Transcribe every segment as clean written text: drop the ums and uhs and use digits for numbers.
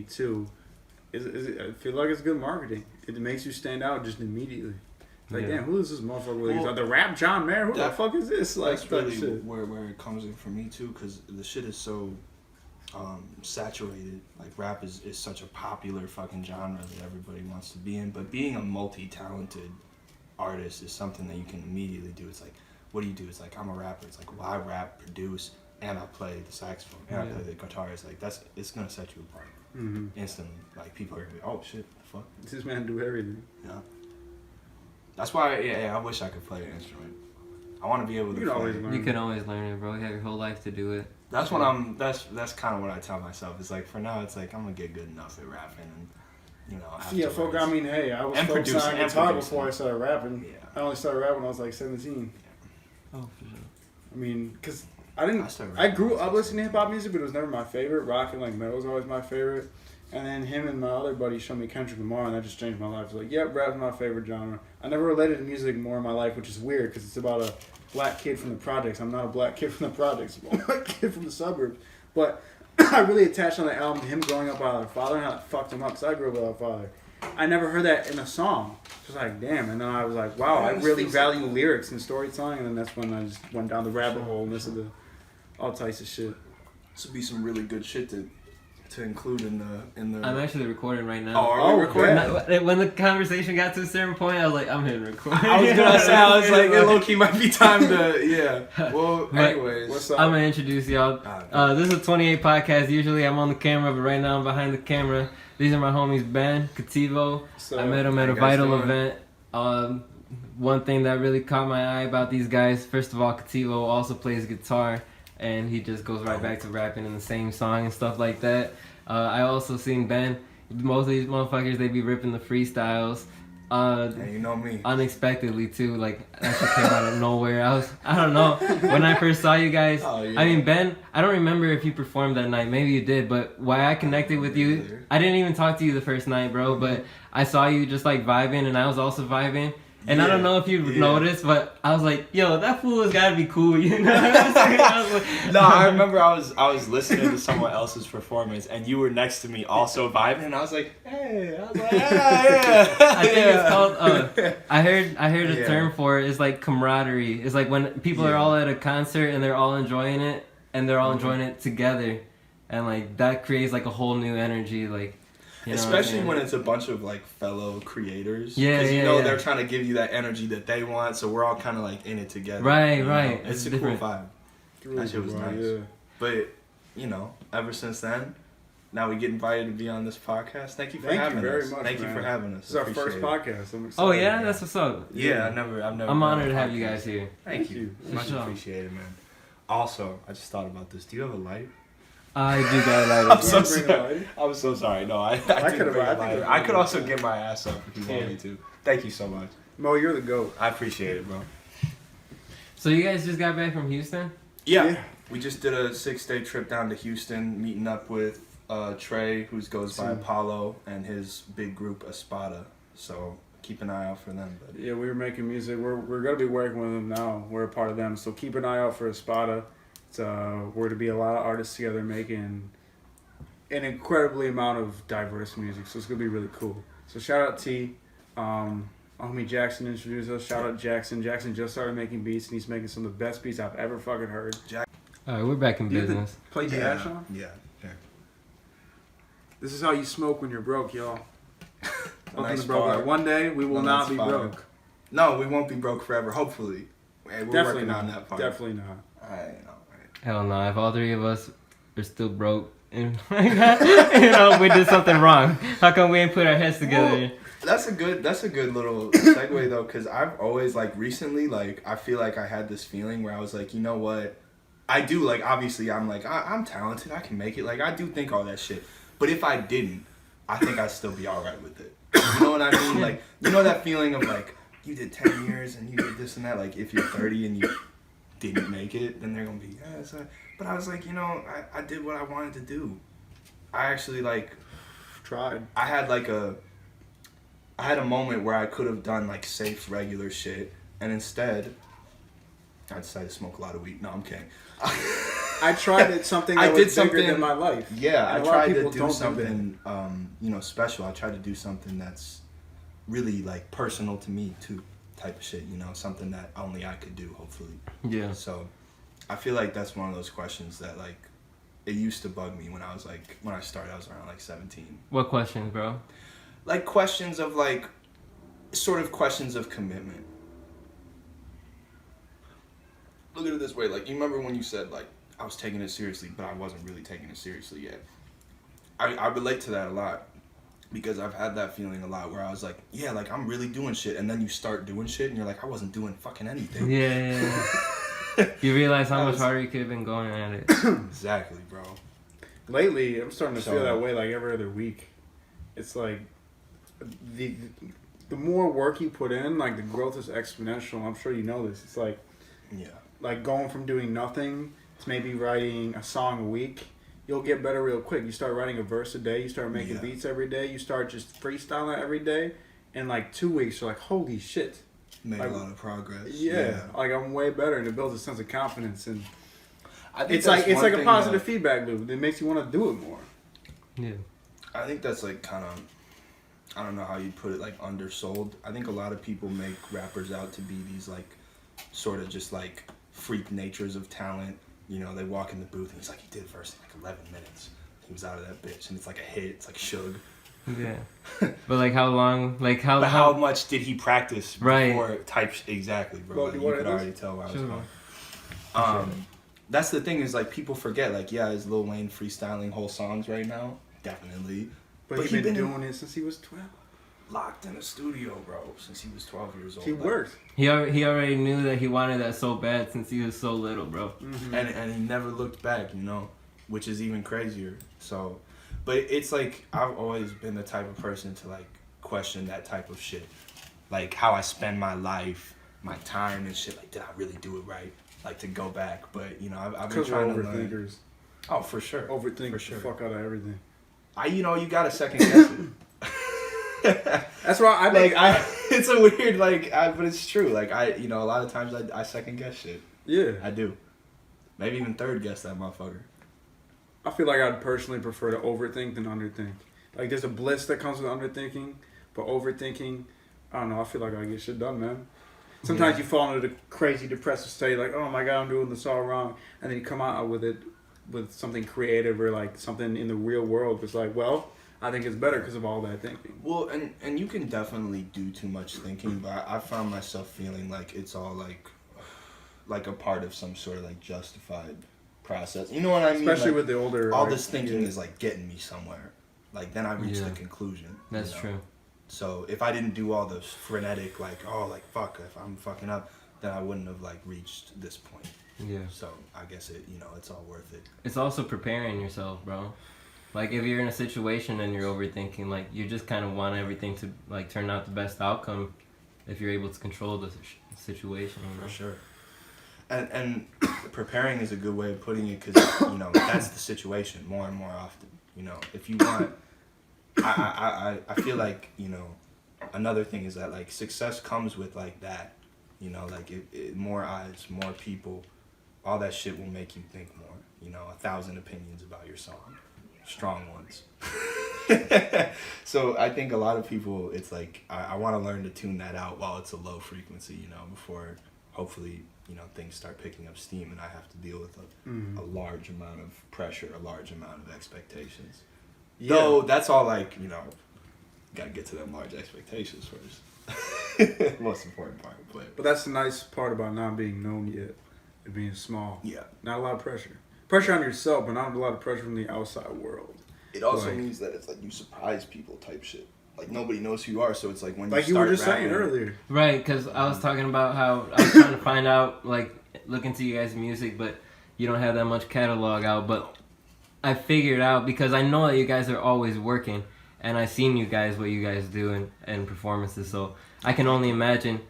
too. I feel like it's good marketing. It makes you stand out just immediately. Like, damn, who is this motherfucker? Well, the rap John Mayer? Who the fuck is this? Like, that's really shit. Where it comes in for me too, because the shit is so saturated. Like, rap is such a popular fucking genre that everybody wants to be in. But being a multi-talented artist is something that you can immediately do. It's like, what do you do? It's like, I'm a rapper. It's like, well, I rap, produce, and I play the saxophone, and I play the guitar. It's like, it's gonna set you apart instantly. Like, people are gonna be, oh shit, the fuck? This man do everything. Yeah. That's why, I wish I could play an instrument. I want to be able to. You can always learn it, bro. You have your whole life to do it. That's what That's kind of what I tell myself. It's like, for now, it's like I'm gonna get good folk. I mean, hey, I was focusing on guitar before I started rapping. Yeah. I only started rapping when I was like 17. Yeah. Oh, for sure. I mean, because I grew up listening to hip hop music, but it was never my favorite. Rock and like metal was always my favorite. And then him and my other buddy showed me Kendrick Lamar, and that just changed my life. I was like, yep, rap's my favorite genre. I never related to music more in my life, which is weird because it's about a black kid from the projects. I'm not a black kid from the projects. I'm a black kid from the suburbs. But I really attached on the album to him growing up without a father and how it fucked him up because I grew up without a father. I never heard that in a song. Just like, damn. And then I was like, wow, I really value lyrics and storytelling. And then that's when I just went down the rabbit hole and listened to all types of shit. This would be some really good shit to include in the. I'm actually recording right now. Oh, are we recording? Yeah. When the conversation got to a certain point, I was like, I'm hitting record. I was gonna say, I was like, low key might be time to, Well, anyways, what's up? I'm gonna introduce y'all. This is a 28 podcast. Usually I'm on the camera, but right now I'm behind the camera. These are my homies, Ben, Cattivo. I met him at a Vital event. One thing that really caught my eye about these guys, first of all, Cattivo also plays guitar. And he just goes right back to rapping in the same song and stuff like that. I also seen Ben. Most of these motherfuckers, they be ripping the freestyles. And you know me. Unexpectedly too. Like, that shit came out of nowhere. I don't know. When I first saw you guys, I mean, Ben, I don't remember if you performed that night. Maybe you did, but why I connected with you, I didn't even talk to you the first night, bro. But I saw you just like vibing, and I was also vibing. And I don't know if you noticed, but I was like, yo, that fool has got to be cool, you know? No, I remember I was listening to someone else's performance, and you were next to me also vibing, and I was like, hey. I was like, yeah. I think it's called, I heard a term for it. It's like camaraderie. It's like when people are all at a concert, and they're all enjoying it, and they're all enjoying it together. And, like, that creates, like, a whole new energy, like... You know, especially when it's a bunch of like fellow creators, because they're trying to give you that energy that they want, so we're all kind of like in it together. Right. It's a cool vibe. That shit was nice. Yeah. But ever since then, now we get invited to be on this podcast. Thank you for having us. Very much, Thank you for having us. This is our first podcast. I'm excited. Oh yeah, that's what's up. Yeah, I've never. I'm honored to have you guys here. Thank you. Much appreciated, man. Also, I just thought about this. Do you have a light? I do got a lighter. I'm so sorry. No, I could bring a lighter. I could also get my ass up if you want me to. Thank you so much. Mo, you're the GOAT. I appreciate it, bro. So you guys just got back from Houston? Yeah. We just did a 6-day trip down to Houston, meeting up with Trey, who goes by Apollo, and his big group Espada. So keep an eye out for them. Buddy. Yeah, we were making music. We're going to be working with them now. We're a part of them. So keep an eye out for Espada. We're to be a lot of artists together making an incredibly amount of diverse music, so it's gonna be really cool. So shout out T, homie Jackson introduced us. Shout out Jackson. Jackson just started making beats, and he's making some of the best beats I've ever fucking heard. All right, we're back in business. Play Jazz on? Yeah. This is how you smoke when you're broke, y'all. Nice broke. One day we will not be broke. No, we won't be broke forever. Hopefully, we're working on that part. Definitely not. I know. Hell no, if all three of us are still broke and we did something wrong, how come we ain't put our heads together? Well, that's a good little segue though, because I've always recently I feel like I had this feeling where I was like, you know what, I do obviously I'm I'm talented, I can make it, I do think all that shit, but if I didn't, I think I'd still be alright with it. You know what I mean? That feeling of you did 10 years and you did this and that, if you're 30 and you didn't make it, then they're gonna be but I was like, I did what I wanted to do. I actually tried. I had a moment where I could have done safe regular shit, and instead I decided to smoke a lot of weed. No, I'm kidding. I tried it something that was bigger than my life. Yeah, and I tried to do something, special. I tried to do something that's really like personal to me too, type of shit. Something that only I could do. Hopefully. Yeah. So, I feel like that's one of those questions that like, it used to bug me when I started. I was around like 17. What questions, bro? Like questions of like, sort of questions of commitment. Look at it this way, like, you remember when you said, like, I was taking it seriously, but I wasn't really taking it seriously yet. I relate to that a lot, because I've had that feeling a lot, where I was like, yeah, like, I'm really doing shit, and then you start doing shit, and you're like, I wasn't doing fucking anything. Yeah. You realize how much harder you could have been going at it. Exactly, bro. Lately, I'm starting to feel that way, like, every other week. It's like, the more work you put in, like, the growth is exponential. I'm sure you know this. It's like, yeah. Like going from doing nothing to maybe writing a song a week, you'll get better real quick. You start writing a verse a day, you start making beats every day, you start just freestyling every day, and like 2 weeks you're like, holy shit. Made like, a lot of progress. Yeah, like I'm way better, and it builds a sense of confidence, and I think it's like a positive feedback loop that makes you want to do it more. Yeah. I think that's like kind of, I don't know how you'd put it, like undersold. I think a lot of people make rappers out to be these like sort of just like freak natures of talent. They walk in the booth and he's like, he did verse in like 11 minutes. He was out of that bitch, and it's like a hit. It's like Suge. Yeah. But like how long? Like how? But how much did he practice before? Right. Type exactly, bro. Well, like, you could already tell where I was going. That's the thing is like people forget. Like, yeah, is Lil Wayne freestyling whole songs right now? Definitely. But he's been doing it since he was 12. Locked in a studio, bro, since he was 12 years old. He worked. He already knew that he wanted that so bad since he was so little, bro. Mm-hmm. And he never looked back, which is even crazier. So, but it's like I've always been the type of person to like question that type of shit, like how I spend my life, my time and shit. Like, did I really do it right? Like to go back, but I've been trying to learn. Overthinkers. Oh, for sure. Overthink for sure. The fuck out of everything. You got to second guess it. That's why it's a weird but it's true. Like a lot of times I second guess shit. Yeah, I do. Maybe even third guess that motherfucker. I feel like I'd personally prefer to overthink than underthink. Like there's a bliss that comes with underthinking, but overthinking, I don't know. I feel like I get shit done, man. Sometimes you fall into the crazy depressive state, like, oh my god, I'm doing this all wrong, and then you come out with it with something creative or like something in the real world. It's like, well, I think it's better because of all that thinking. Well, and you can definitely do too much thinking, but I found myself feeling like it's all like a part of some sort of like justified process. You know what I mean? Especially like, with the older. All this thinking is like getting me somewhere. Like then I reach the conclusion. That's true. So if I didn't do all the frenetic fuck, if I'm fucking up, then I wouldn't have like reached this point. Yeah. So I guess it's all worth it. It's also preparing yourself, bro. Like, if you're in a situation and you're overthinking, like, you just kind of want everything to, like, turn out the best outcome if you're able to control the situation. For sure. And preparing is a good way of putting it because, that's the situation more and more often. If you want... I feel like, another thing is that, like, success comes with, like, that. Like, more eyes, more people, all that shit will make you think more. 1,000 opinions about your song. Strong ones. So I think a lot of people, it's like I want to learn to tune that out while it's a low frequency, before hopefully things start picking up steam and I have to deal with a large amount of pressure, a large amount of expectations. Yeah. Though that's all like gotta get to them large expectations first. Most important part, but that's the nice part about not being known yet, and being small. Yeah, not a lot of pressure. Pressure on yourself, but not a lot of pressure from the outside world. It also means that it's like you surprise people type shit. Like nobody knows who you are, so it's like when you were just saying earlier. Right, because I was talking about how I was trying to find out, like, look into you guys' music, but you don't have that much catalog out. But I figured out, because I know that you guys are always working, and I've seen you guys, what you guys do in performances, so I can only imagine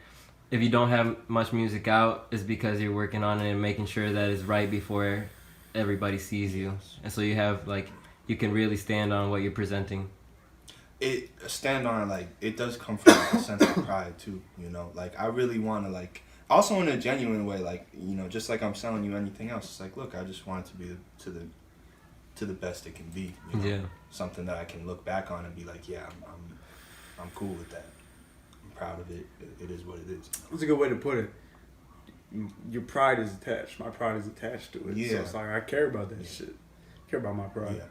if you don't have much music out, it's because you're working on it and making sure that it's right before everybody sees you, and so you have you can really stand on what you're presenting. It does come from a sense of pride too, like I really want to Also in a genuine way, like, you know, just like I'm selling you anything else. It's like, look, I just want it to be to the best it can be. You know? Yeah. Something that I can look back on and be like, yeah, I'm cool with that. I'm proud of it. It is what it is. That's a good way to put it. Your pride is attached. My pride is attached to it. Yeah. So it's like, I care about that shit. I care about my pride. Yeah.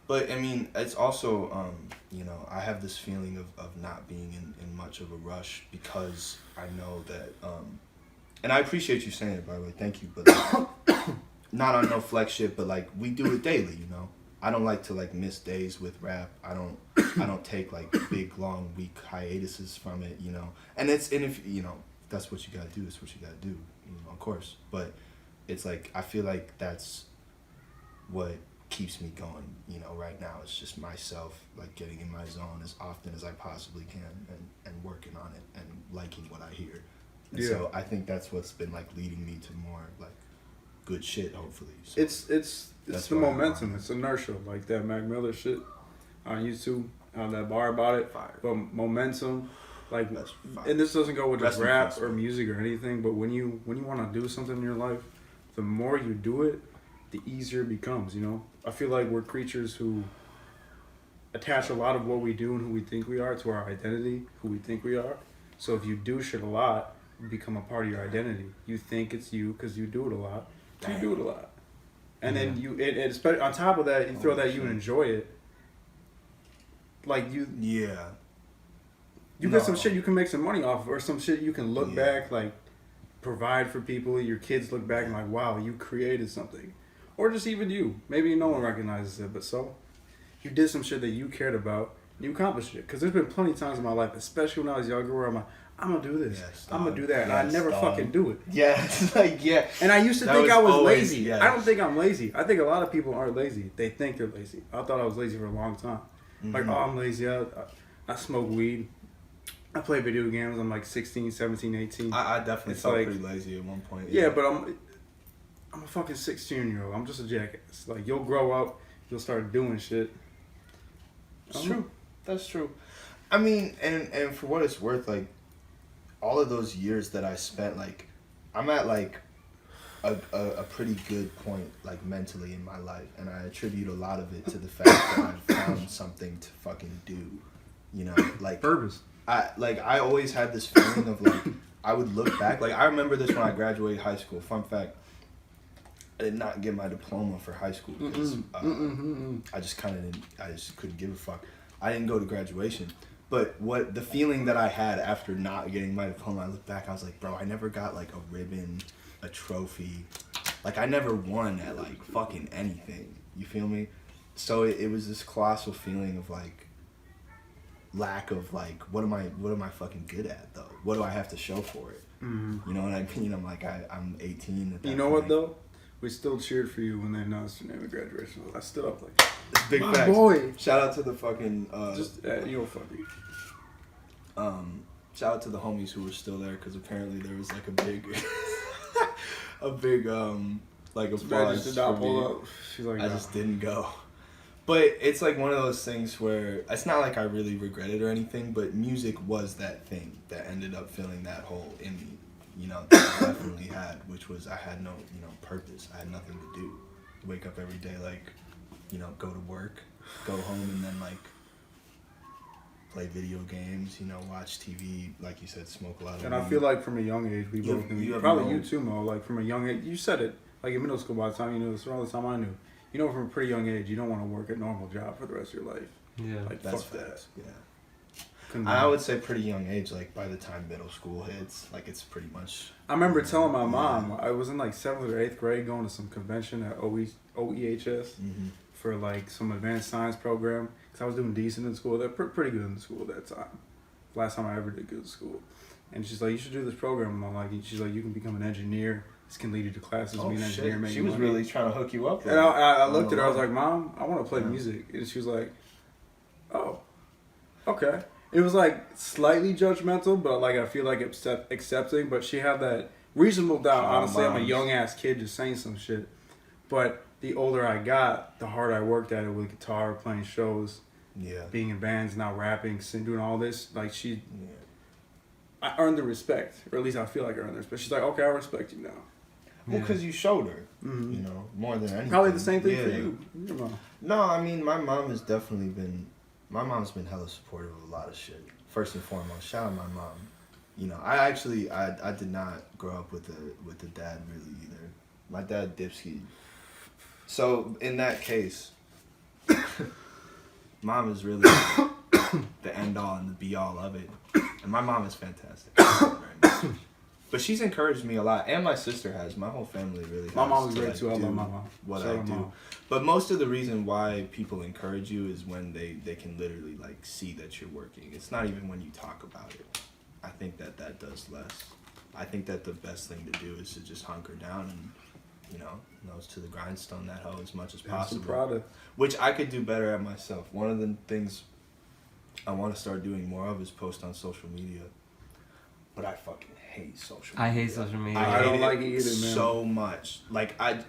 But, I mean, it's also, you know, I have this feeling of not being in much of a rush because I know that, and I appreciate you saying it, by the way, thank you, but, like, not on no flex shit, but, like, we do it daily, you know? I don't like to, like, miss days with rap. I don't take, like, big, long, week hiatuses from it, you know? And if, you know, that's what you gotta do, that's what you gotta do, you know, of course. But it's like, I feel like that's what keeps me going, you know, right now. It's just myself, like, getting in my zone as often as I possibly can and working on it and liking what I hear. And so I think that's what's been, like, leading me to more, like, good shit, hopefully. So it's the momentum. It's inertia, like that Mac Miller shit on YouTube, on that bar about it. Fire. But momentum, like, and this doesn't go with just rap or music or anything, but when you want to do something in your life, the more you do it, the easier it becomes, you know? I feel like we're creatures who attach a lot of what we do and who we think we are to our identity, who we think we are. So if you do shit a lot, it become a part of your identity. You think it's you because you do it a lot. So you do it a lot. And then especially on top of that, you throw that you enjoy it. Like you get some shit you can make some money off of, or some shit you can look back, like, provide for people. Your kids look back and like, wow, you created something. Or just even you. Maybe no one recognizes it, but so you did some shit that you cared about. You accomplished it. Because there's been plenty of times in my life, especially when I was younger, where I'm like, I'm going to do this. Yes, I'm going to do that. And I never fucking do it. Yeah, it's like, yeah. And I used to think I was lazy. Yes. I don't think I'm lazy. I think a lot of people aren't lazy. They think they're lazy. I thought I was lazy for a long time. Mm-hmm. Like, oh, I'm lazy. I smoke weed. I play video games. I'm like 16, 17, 18. I definitely felt pretty lazy at one point. Yeah, but I'm a fucking 16-year-old. I'm just a jackass. Like, you'll grow up. You'll start doing shit. It's true. That's true. I mean, and for what it's worth, like, all of those years that I spent, like, I'm at, like, a pretty good point, like, mentally in my life. And I attribute a lot of it to the fact that I've found something to fucking do. You know, like... Purpose. I always had this feeling of, like, I would look back. Like, I remember this when I graduated high school. Fun fact, I did not get my diploma for high school because I just couldn't give a fuck. I didn't go to graduation. But the feeling that I had after not getting my diploma, I look back, I was like, bro, I never got, like, a ribbon, a trophy. Like, I never won at, like, fucking anything. You feel me? So it was this colossal feeling of, like, lack of, like, what am I fucking good at, though? What do I have to show for it? Mm-hmm. You know what I mean? I'm like, I'm 18 at that You know point. what, though? We still cheered for you when they announced your name at graduation. I stood up like, it's big my facts. boy. Shout out to the fucking... you don't fuck me. Shout out to the homies who were still there, because apparently there was, like, a big... like, applause for me. She's like, I just didn't go. But it's like one of those things where it's not like I really regret it or anything, but music was that thing that ended up filling that hole in me, you know, that I definitely had, which was I had no, you know, purpose. I had nothing to do. Wake up every day, like, you know, go to work, go home, and then, like, play video games, you know, watch TV, like you said, smoke a lot of weed. I feel like from a young age, we both knew. Probably you too, Mo, like from a young age. You said it, like in middle school by the time you knew this, around the time I knew. You know, from a pretty young age, you don't want to work a normal job for the rest of your life. Yeah. Like, that's fuck that. Yeah. I would say pretty young age, like by the time middle school hits, like it's pretty much... I remember telling my mom, I was in like 7th or 8th grade going to some convention at OEHS for like some advanced science program. Because I was doing decent in school. They're pretty good in school at that time. Last time I ever did good in school. And she's like, you should do this program. And I'm like, she's like, you can become an engineer. This can lead you to classes, be an engineer, make She was money. Really trying to hook you up. And I looked at her, I was like, Mom, I want to play music. And she was like, oh, okay. It was like slightly judgmental, but like I feel like accepting. But she had that reasonable doubt. Honestly, I'm a young ass kid just saying some shit. But the older I got, the harder I worked at it with guitar, playing shows, being in bands, now rapping, doing all this. Like I earned the respect, or at least I feel like I earned the respect. She's like, okay, I respect you now. Well, because you showed her, you know, more than anything. Probably the same thing for you. Your mom. No, I mean, my mom's been hella supportive of a lot of shit. First and foremost, shout out my mom. You know, I did not grow up with a dad really either. My dad dipski. So in that case, mom is really the end all and the be all of it. And my mom is fantastic. Very much. But she's encouraged me a lot, and my sister has. My whole family really has. My mom is great like, too. I love my mom. What I do. Mom. But most of the reason why people encourage you is when they can literally like see that you're working. It's not even when you talk about it. I think that does less. I think that the best thing to do is to just hunker down and, you know, nose to the grindstone that hoe as much as possible. Which I could do better at myself. One of the things I want to start doing more of is post on social media. But I fucking hate social media. I hate social media. I don't like it either, man. So much. Like, I be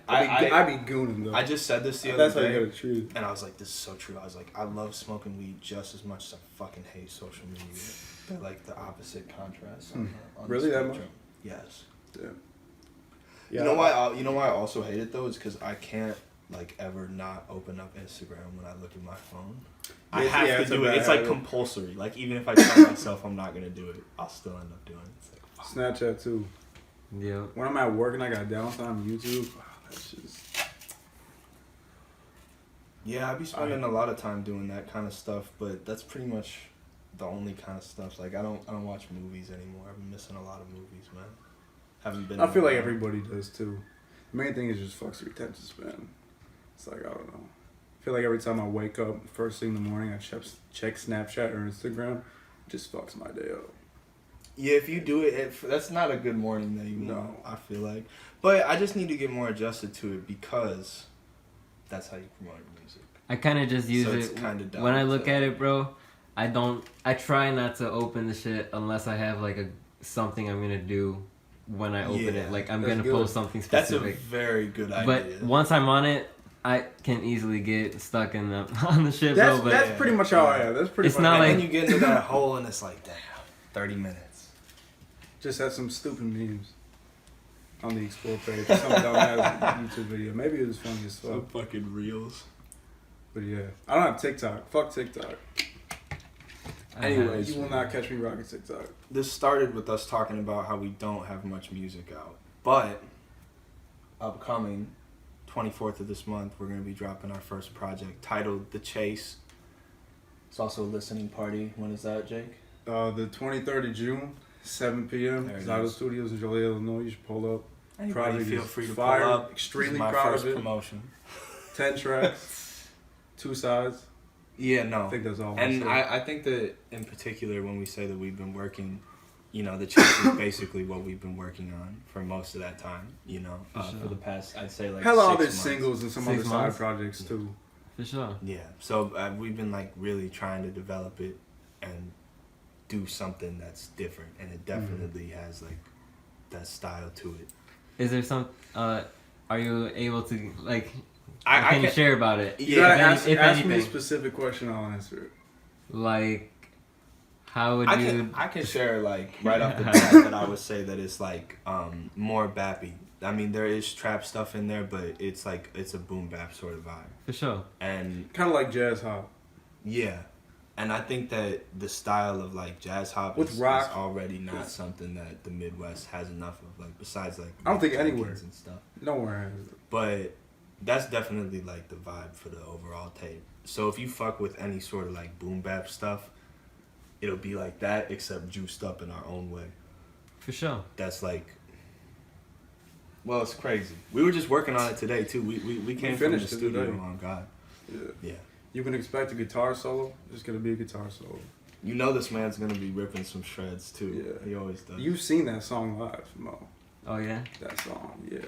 gooning, though. I just said this the other That's day. how you gotta treat it. And I was like, this is so true. I was like, I love smoking weed just as much as I fucking hate social media. They're like the opposite contrast. On Really, the that much? Yes. Yeah. You know why I also hate it though is because I can't like ever not open up Instagram when I look at my phone. I have to do it. It's like compulsory. Like even if I tell myself I'm not gonna do it, I'll still end up doing it. It's like, Snapchat too. Yeah. When I'm at work and I got downtime, YouTube. That's just. Yeah, I be spending a lot of time doing that kind of stuff, but that's pretty much the only kind of stuff. Like I don't watch movies anymore. I've been missing a lot of movies, man. Haven't been. I feel like everybody does too. The main thing is just fucks your attention span. It's like I don't know. I feel like every time I wake up, first thing in the morning, I check Snapchat or Instagram, it just fucks my day up. Yeah, if you do it, that's not a good morning that you know. I feel like, but I just need to get more adjusted to it because that's how you promote music. I kind of just use it when I look at it, bro. I try not to open the shit unless I have like something I'm gonna do when I open it. Like I'm gonna post something specific. That's a very good idea. But once I'm on it, I can easily get stuck in on the shit, bro. But that's pretty much how I am. That's pretty. It's not like then you get into that hole and it's like, damn, 30 minutes. Just had some stupid memes on the explore page. Some dumbass YouTube video. Maybe it was funny as fuck. Some fucking reels. But yeah, I don't have TikTok. Fuck TikTok. Anyways, you will not catch me rocking TikTok. This started with us talking about how we don't have much music out. But, upcoming 24th of this month, we're going to be dropping our first project titled The Chase. It's also a listening party. When is that, Jake? The 23rd of June, 7 p.m. Zydo Studios in Joliet, Illinois. You should pull up. Anybody feel free to pull up. Extremely my proud first of it. Promotion. 10 tracks, 2 sides. Yeah, no. I think that's all. And I think that in particular, when we say that we've been working, you know, The Chase is basically what we've been working on for most of that time, you know, for the past, I'd say like hell, 6 all months. singles and some other side projects too. For sure. Yeah, so we've been like really trying to develop it and do something that's different, and it definitely has like that style to it. Is there some? Are you able to like? Can you share about it? You gotta ask me a specific question. I'll answer it. Like, how would you? I can share like right off the bat that I would say that it's like more bappy. I mean, there is trap stuff in there, but it's like it's a boom bap sort of vibe. For sure. And kind of like jazz hop. Yeah, and I think that the style of like jazz hop is already not something that the Midwest has enough of. Like besides like I don't think anywhere and stuff. Nowhere has it. But that's definitely like the vibe for the overall tape. So if you fuck with any sort of like boom bap stuff, it'll be like that except juiced up in our own way. For sure. That's like, well, it's crazy. We were just working on it today too. We came from the studio. Oh God. Yeah. You can expect a guitar solo. There's gonna be a guitar solo. You know this man's gonna be ripping some shreds too. Yeah. He always does. You've seen that song live, Mo. Oh yeah. That song, yeah.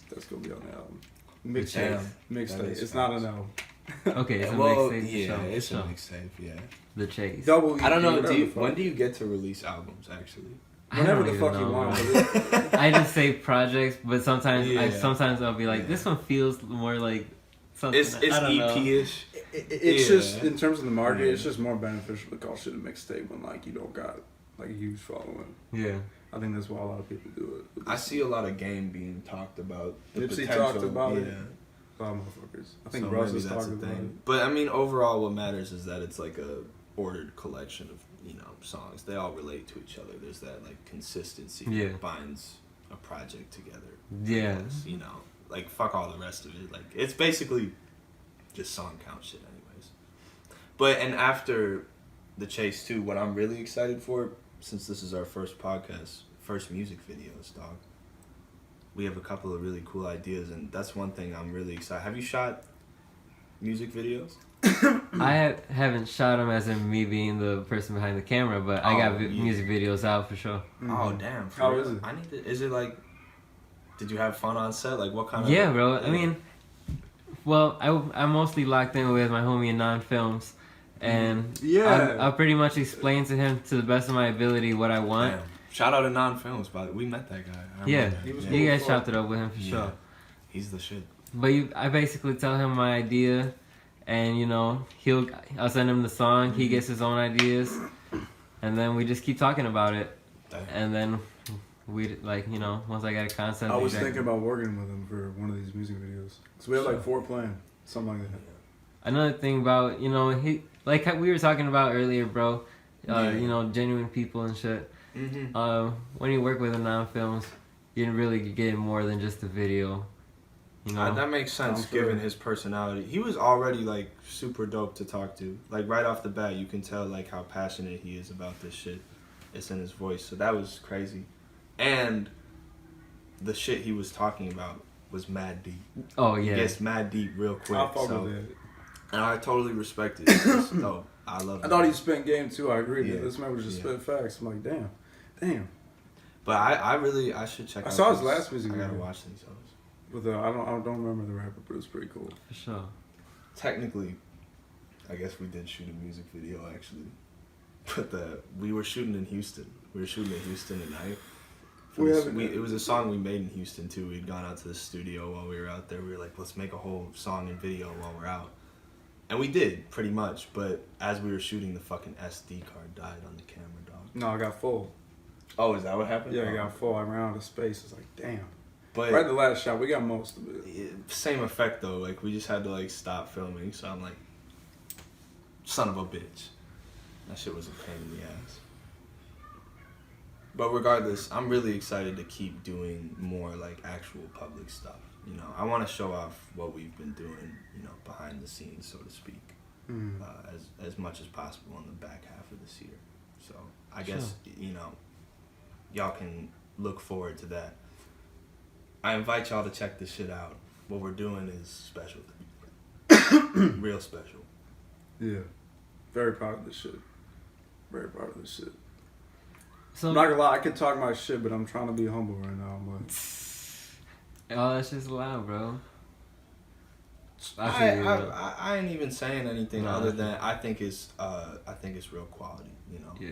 That's gonna be on the album. Mixtape. It's not an album. Okay, it's a mixtape. Yeah, it's a mixtape. Yeah. The Chase. I don't know. When do you get to release albums? Actually. Whenever the fuck you want. I just say projects, but sometimes sometimes I'll be like, this one feels more like something. It's EP-ish. It's just in terms of the market, it's just more beneficial to call shit a mixtape when like you don't got like a huge following. Yeah. I think that's why a lot of people do it. I see a lot of game being talked about. The Nipsey potential, talked about it. yeah. A lot of motherfuckers. I think So Russ maybe is that's talking the about thing. it. But I mean, overall, what matters is that it's like a ordered collection of songs. They all relate to each other. There's that like consistency that binds a project together. Yeah. Like fuck all the rest of it. Like it's basically just song count shit, anyways. But and after the chase too, what I'm really excited for, since this is our first podcast, first music videos, dog. We have a couple of really cool ideas, and that's one thing I'm really excited. Have you shot music videos? I haven't shot them as in me being the person behind the camera, but I got music videos out for sure. Oh damn! How is it? I need to. Is it like? Did you have fun on set? Like what kind of? Yeah, bro. I mean, well, I mostly locked in with my homie in non-films, and I pretty much explained to him to the best of my ability what I want. Damn. Shout out to non-films, by the way. We met that guy. You guys chopped it up with him for sure. He's the shit. But I basically tell him my idea, and I'll send him the song. He gets his own ideas, and then we just keep talking about it. Damn. And then we once I got a concept. I was thinking about working with him for one of these music videos. So we have like 4 planned, something like that. Another thing about he like we were talking about earlier, bro. Genuine people and shit. Mm-hmm. When you work with a non-films, you really get more than just a video. That makes sense given his personality. He was already like super dope to talk to. Like right off the bat, you can tell like how passionate he is about this shit. It's in his voice, so that was crazy. And the shit he was talking about was mad deep. Oh yeah, he gets mad deep real quick. I fuck with it. And I totally respect it. It's dope. I love it. I thought he spent game too. I agree. Yeah. This man was just spit facts. I'm like, damn. But I should check. I out saw his last music I video. gotta watch these others. With I don't remember the rapper, but it was pretty cool. For sure. Technically, I guess we did shoot a music video actually, but we were shooting in Houston. We were shooting in Houston at night. It was a song we made in Houston too. We'd gone out to the studio while we were out there. We were like, let's make a whole song and video while we're out. And we did, pretty much. But as we were shooting, the fucking SD card died on the camera, dog. No, I got full. Oh, is that what happened? Yeah, I got full. I ran out of space. It's like, damn. But right the last shot, we got most of it. Same effect, though. Like, we just had to, like, stop filming. So I'm like, son of a bitch. That shit was a pain in the ass. But regardless, I'm really excited to keep doing more, like, actual public stuff. I want to show off what we've been doing, behind the scenes, so to speak, as much as possible in the back half of this year. So I guess, y'all can look forward to that. I invite y'all to check this shit out. What we're doing is special. Real special. Yeah. Very proud of this shit. Very proud of this shit. So, I'm not gonna lie, I can talk my shit, but I'm trying to be humble right now. Oh, that's just loud, bro. I ain't even saying anything other than I think it's real quality.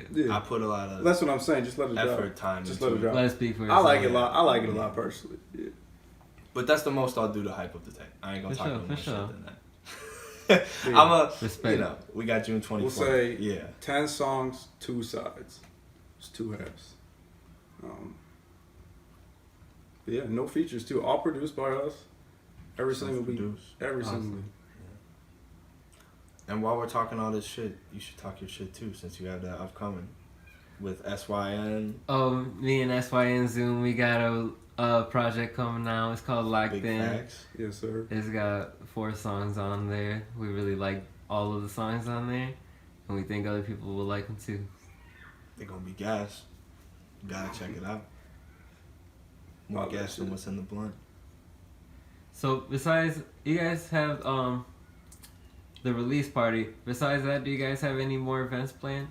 Yeah. I put a lot of that's what I'm saying. Just let it effort, time. Just let it drop. Let it speak for I yourself. like it a lot. I like it a lot personally. Yeah. But that's the most I'll do to hype up the tank. I ain't gonna talk about more shit than that. Yeah. I'm a respect. We got June 24th. We'll say 10 songs, 2 sides. It's 2 halves. Yeah, no features too. All produced by us. Every single week. Every single week. And while we're talking all this shit, you should talk your shit too, since you have that upcoming with SYN. Oh, me and SYN Zoom, we got a project coming out. It's called Locked Big In. Facts. Yes, sir. It's got 4 songs on there. We really like all of the songs on there, and we think other people will like them too. They're gonna be gas. You gotta check it out. More gas than what's in the blunt. So besides, you guys have the release party. Besides that, do you guys have any more events planned?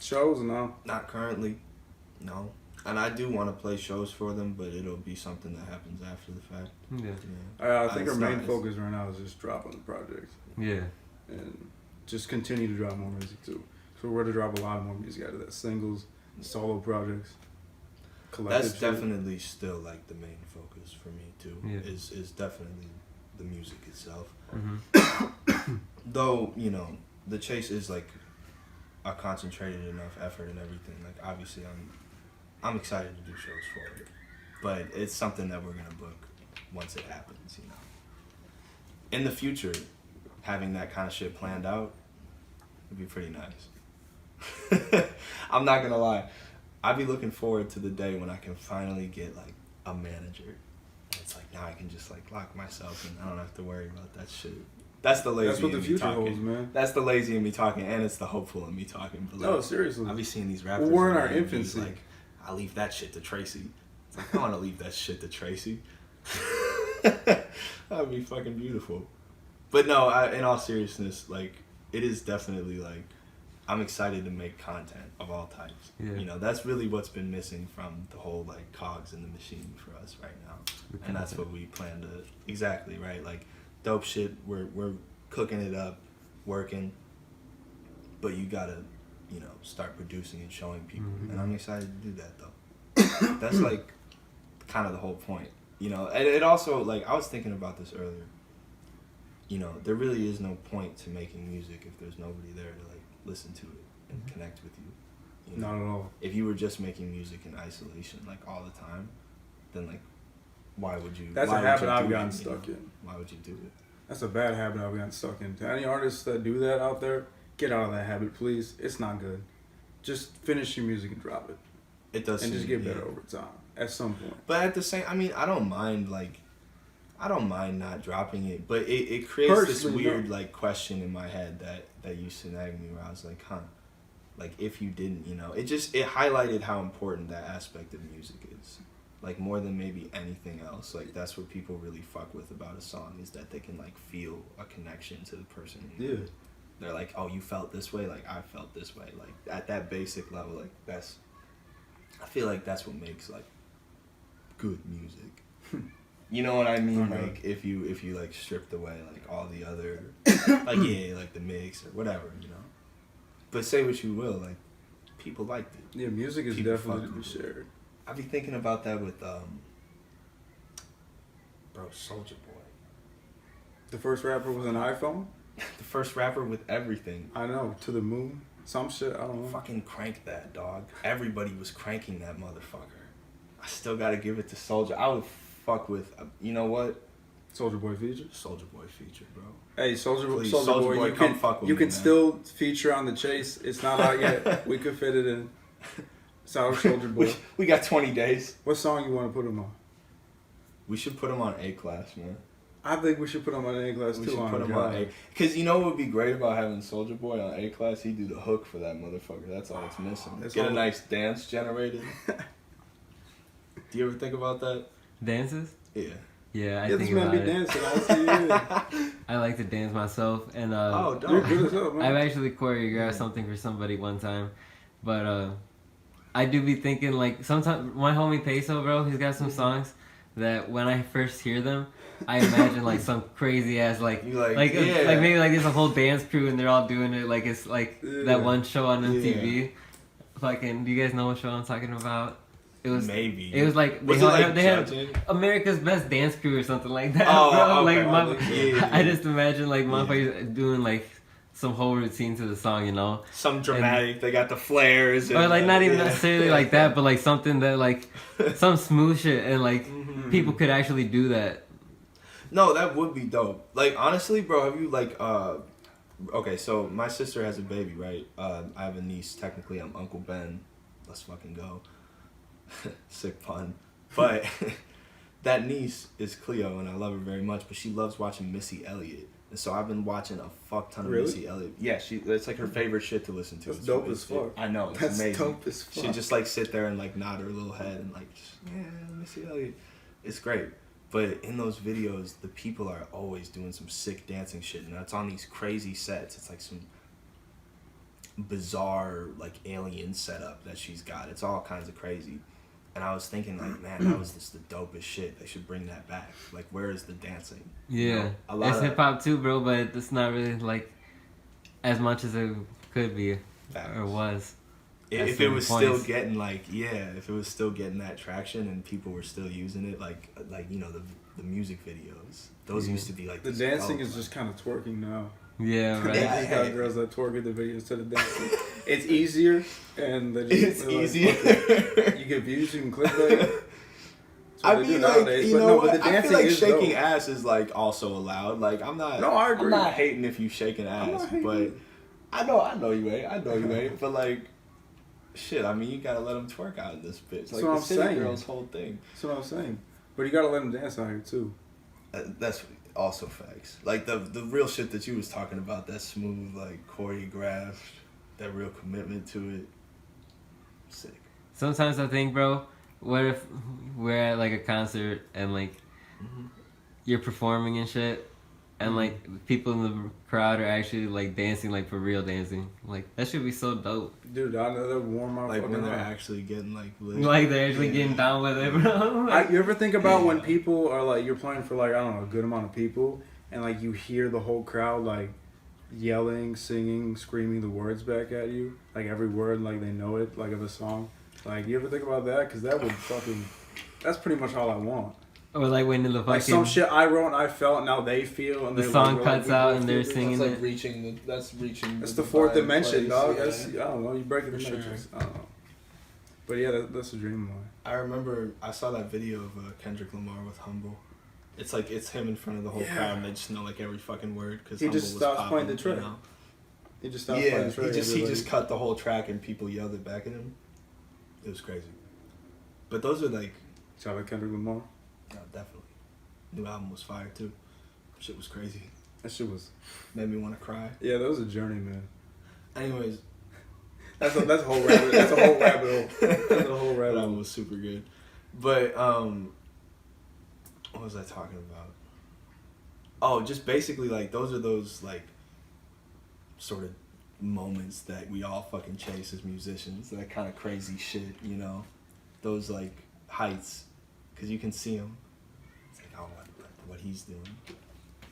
Shows? No. Not currently, no. And I do want to play shows for them, but it'll be something that happens after the fact. Yeah. I think our main focus right now is just dropping the project. Yeah. And just continue to drop more music too. So we're to drop a lot more music out of that. Singles, solo projects. That's definitely still like the main focus for me too. Yeah. Is definitely the music itself. Mm-hmm. Though the chase is like I concentrated enough effort and everything. Like obviously I'm excited to do shows for it, but it's something that we're gonna book once it happens. You know, in the future, having that kind of shit planned out would be pretty nice. I'm not gonna lie, I'd be looking forward to the day when I can finally get like a manager. It's like now I can just like lock myself and I don't have to worry about that shit. That's the lazy. That's what the in me future talking. holds, man. That's the lazy in me talking, and it's the hopeful in me talking. But like, no, seriously. I be seeing these rappers. We're in our and infancy. like, I leave that shit to Tracy. It's like I want to leave that shit to Tracy. That'd be fucking beautiful. But no, in all seriousness, like it is definitely like I'm excited to make content of all types. Yeah. You know, that's really what's been missing from the whole like cogs in the machine for us right now. And that's what we plan to exactly, right? Like dope shit, we're cooking it up, working. But you gotta, you know, start producing and showing people. Mm-hmm. And I'm excited to do that though. That's like kind of the whole point. You know, and it also like I was thinking about this earlier. You know, there really is no point to making music if there's nobody there to like listen to it and connect with you. You know? Not at all. If you were just making music in isolation like all the time, then like why would you? That's a habit I've gotten stuck in. Why would you do it? That's a bad habit I've gotten stuck in. To any artists that do that out there, get out of that habit, please. It's not good. Just finish your music and drop it. It does. And just get better over time at some point. But at the same, I mean, I don't mind not dropping it, but it creates this weird like question in my head that used to nag me where I was like, huh, like if you didn't, you know, it highlighted how important that aspect of music is, like more than maybe anything else. Like that's what people really fuck with about a song is that they can like feel a connection to the person. Yeah. They're like, oh, you felt this way, like I felt this way, like at that basic level, like I feel like that's what makes like good music. You know what I mean? Okay. Like if you like stripped away like all the other like like the mix or whatever, you know. But say what you will, like people liked it. Yeah, music is definitely to be shared. I be thinking about that with bro, Soulja Boy. The first rapper with an iPhone? The first rapper with everything. I know, to the moon. Some shit, I don't know. Fucking crank that, dog. Everybody was cranking that motherfucker. I still gotta give it to Soulja. I would fuck with, you know what? Soulja Boy feature? Soulja Boy feature, bro. Hey, Soulja Boy, you can still feature on the Chase. It's not out yet. We could fit it in. Sour Soulja Boy. We got 20 days. What song you want to put him on? We should put him on A-Class, man. I think we should put him on A-Class too. We should put him on A. Because you know what would be great about having Soulja Boy on A-Class? He'd do the hook for that motherfucker. That's all it's missing. Get a nice dance generated. Do you ever think about that? Dances? Yeah. Yeah, I think about it. Dancing. I see you. I like to dance myself, and you're good as hell, man. I've actually choreographed something for somebody one time, but I do be thinking like sometimes my homie Peso, bro, he's got some songs that when I first hear them, I imagine like some crazy ass like maybe like there's a whole dance crew and they're all doing it like it's like that one show on MTV. Yeah. Fucking, do you guys know what show I'm talking about? It was like they had America's Best Dance Crew or something like that. Oh, bro. Okay. Like I just imagine like motherfuckers doing like some whole routine to the song, you know. Some dramatic. They got the flares. Or like not even necessarily like that, but like something that like some smooth shit and like people could actually do that. No, that would be dope. Like honestly, bro, have you like okay, so my sister has a baby, right? I have a niece. Technically, I'm Uncle Ben. Let's fucking go. Sick pun. But that niece is Cleo, and I love her very much, but she loves watching Missy Elliott. And so I've been watching a fuck ton of Missy Elliott. Yeah, it's like her favorite shit to listen to. That's dope as fuck. I know, it's That's amazing. Dope as fuck. She just like sit there and like nod her little head and like, yeah, Missy Elliott. It's great. But in those videos, the people are always doing some sick dancing shit, and it's on these crazy sets. It's like some bizarre like alien setup that she's got. It's all kinds of crazy. And I was thinking like, man, that was just the dopest shit. They should bring that back. Like, where is the dancing? Yeah, you know, it's hip hop too, bro. But it's not really like as much as it could be or was. If it was still getting like, if it was still getting that traction and people were still using it, like you know the music videos, those used to be like the dancing is just kind of twerking now. Yeah, right. They just got girls that twerk in the video instead of dancing. It's easier, and it's easier. You get views, you can clickbait. I mean, like, you know what? I feel like shaking dope. ass is like also allowed. Like, I'm not. No, I agree. I'm not hating if you shaking ass, but I know you ain't. But like, shit, I mean, you gotta let them twerk out of this bitch. Like the city girls' whole thing. That's what I'm saying. But you gotta let them dance out here too. That's also facts. Like the real shit that you was talking about, that smooth, like choreographed, that real commitment to it. Sick. Sometimes I think, bro, what if we're at like a concert and like you're performing and shit, and like people in the crowd are actually like dancing, like for real dancing. Like that should be so dope. Dude, I know that warm up. Like when they're actually getting like lit. Like they're actually getting down with it, bro. You ever think about when people are like, you're playing for like, I don't know, a good amount of people, and like you hear the whole crowd like yelling, singing, screaming the words back at you, like every word, like they know it, like of a song. Like, you ever think about that? Because that would fucking, that's pretty much all I want. Or like when the fucking, like some shit I wrote and I felt, now they feel, and the song cuts out and they're singing that's like it. reaching. That's the fourth dimension, place, dog. yeah. That's, I don't know. You break the matrix. I don't know. But yeah, that's a dream of mine. I remember I saw that video of Kendrick Lamar with Humble. It's like it's him in front of the whole crowd, and they just know like every fucking word because he just stops playing the track. He just stopped playing the track. He just cut the whole track, and people yelled it back at him. It was crazy. But those are like. Shout out Kendrick Lamar. No, definitely. New album was fire too. Shit was crazy. That shit was. Made me want to cry. Yeah, that was a journey, man. Anyways. That's a whole rabbit. That's a whole rabbit hole. That's a whole rabbit hole. That album was super good. But what was I talking about? Oh, just basically like those are those like sort of moments that we all fucking chase as musicians. That kind of crazy shit, you know? Those like heights, because you can see them. It's like, oh, what he's doing.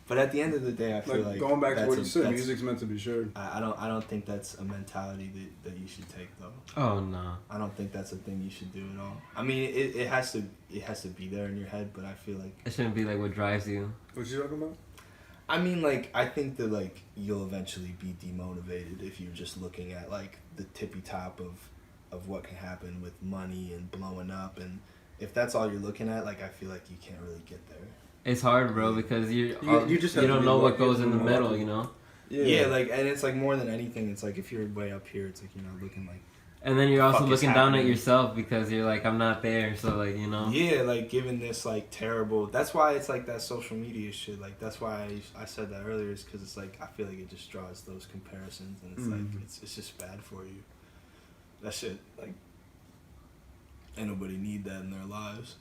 But at the end of the day, I feel like going back to what you said, music's meant to be shared. I don't think that's a mentality that you should take though. Oh no. I don't think that's a thing you should do at all. I mean, it has to be there in your head, but I feel like it shouldn't be like what drives you. What you talking about? I mean, like, I think that like you'll eventually be demotivated if you're just looking at like the tippy top of what can happen with money and blowing up, and if that's all you're looking at, like I feel like you can't really get there. It's hard, bro, because you just don't know what goes in the middle, you know. Yeah, like, and it's like more than anything, it's like if you're way up here, it's like you're not looking like. And then you're also looking down at yourself because you're like, I'm not there, so like, you know. Yeah, like given this like terrible. That's why it's like that social media shit. Like that's why I said that earlier, is because it's like I feel like it just draws those comparisons, and it's like it's just bad for you. That shit, like, ain't nobody need that in their lives.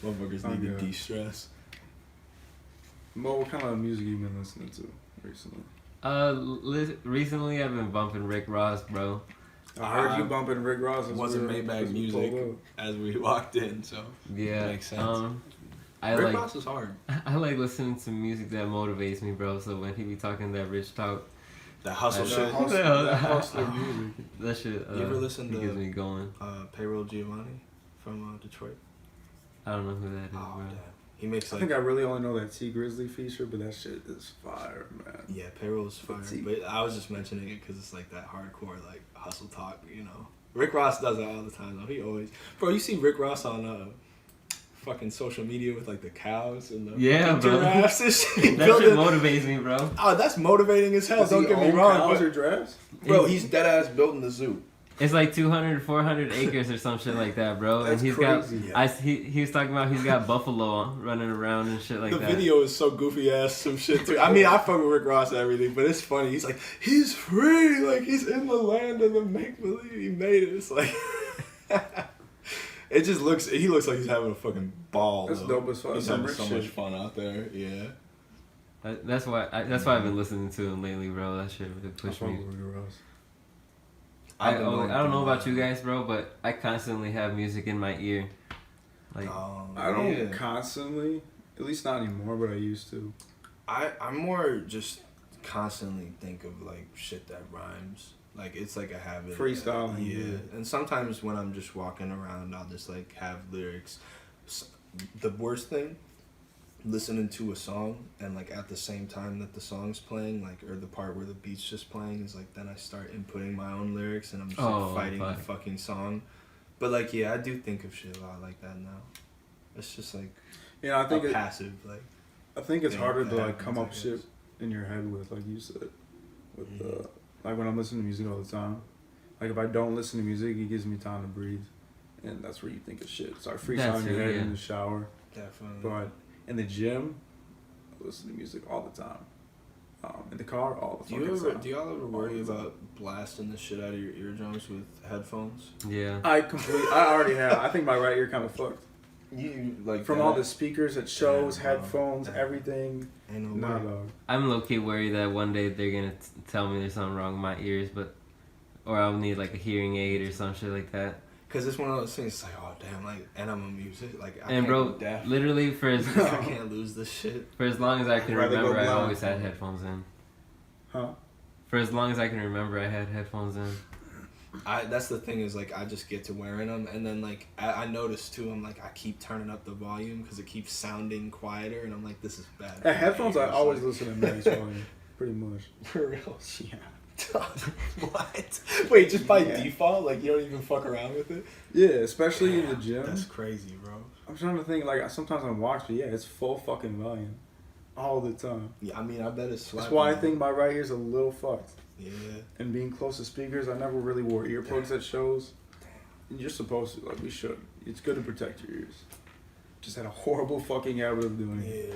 Motherfuckers need to de-stress. Mo, what kind of music you been listening to recently? Recently I've been bumping Rick Ross, bro. I heard you bumping Rick Ross. Wasn't Maybach music as we walked in, so yeah, makes sense. Rick Ross is hard. I like listening to music that motivates me, bro. So when he be talking that rich talk, that hustle shit, that hustler music, that shit. You ever listen to gets me going. Payroll Giovanni from Detroit? I don't know who that is, bro. Damn. He makes like. I think I really only know that T Grizzly feature, but that shit is fire, man. Yeah, Payroll's fire. But I was just mentioning it because it's like that hardcore like hustle talk, you know. Rick Ross does that all the time though. He always, bro. You see Rick Ross on fucking social media with like the cows and the giraffes and shit. That shit motivates me, bro. Oh, that's motivating as hell. Don't get me wrong. Cows or giraffes? Bro, he's dead ass building the zoo. It's like 200, 400 acres or some shit like that, bro. That's and he's crazy. got, he was talking about he's got buffalo running around and shit like that. The video is so goofy ass, some shit too. I mean, I fuck with Rick Ross and everything, but it's funny. He's like, he's free, like he's in the land of the make believe. He made it. It's like, it just looks. He looks like he's having a fucking ball. That's dope as fuck. He's having so much fun out there. Yeah. That's why I've been listening to him lately, bro. That shit really pushed me. I don't know about you guys, bro, but I constantly have music in my ear. Like I don't constantly, at least not anymore, but I used to. I'm more just constantly think of like shit that rhymes. Like it's like a habit. Freestyling. Yeah. And sometimes when I'm just walking around, I'll just like have lyrics. The worst thing listening to a song and like at the same time that the song's playing, like, or the part where the beat's just playing is like, then I start inputting my own lyrics and I'm just like, fighting the fucking song. But like, yeah, I do think of shit a lot like that now. It's just like, I think passive, like. I think it's harder to like come up shit in your head with, like you said, with like when I'm listening to music all the time. Like if I don't listen to music, it gives me time to breathe, and that's where you think of shit. Start freestyling your head in the shower. Definitely. But in the gym, I listen to music all the time. In the car, all the fucking time. Do y'all ever worry about blasting the shit out of your eardrums with headphones? Yeah. I already have. I think my right ear kind of fucked. You like from all the speakers at shows, headphones, everything. Ain't no dog. I'm low key worried that one day they're gonna tell me there's something wrong with my ears, or I'll need like a hearing aid or some shit like that. Cause it's one of those things. It's like, oh damn, like, and I'm a music, like, I and can't bro, be deaf. literally I can't lose this shit. For as long as I can remember, I always had headphones in. Huh? For as long as I can remember, I had headphones in. That's the thing is like I just get to wearing them, and then like I notice too, I'm like I keep turning up the volume because it keeps sounding quieter, and I'm like, this is bad. Headphones, I always listen to max volume, pretty much. For real? Yeah. What? Wait, just by default? Like you don't even fuck around with it? Yeah, especially in the gym. That's crazy, bro. I'm trying to think, like sometimes I'm watching, but yeah, it's full fucking volume, all the time. Yeah, I mean, I bet it's. That's why I think my right ear's a little fucked. Yeah. And being close to speakers, I never really wore earplugs at shows. And you're supposed to, like we should. It's good to protect your ears. Just had a horrible fucking habit of doing it.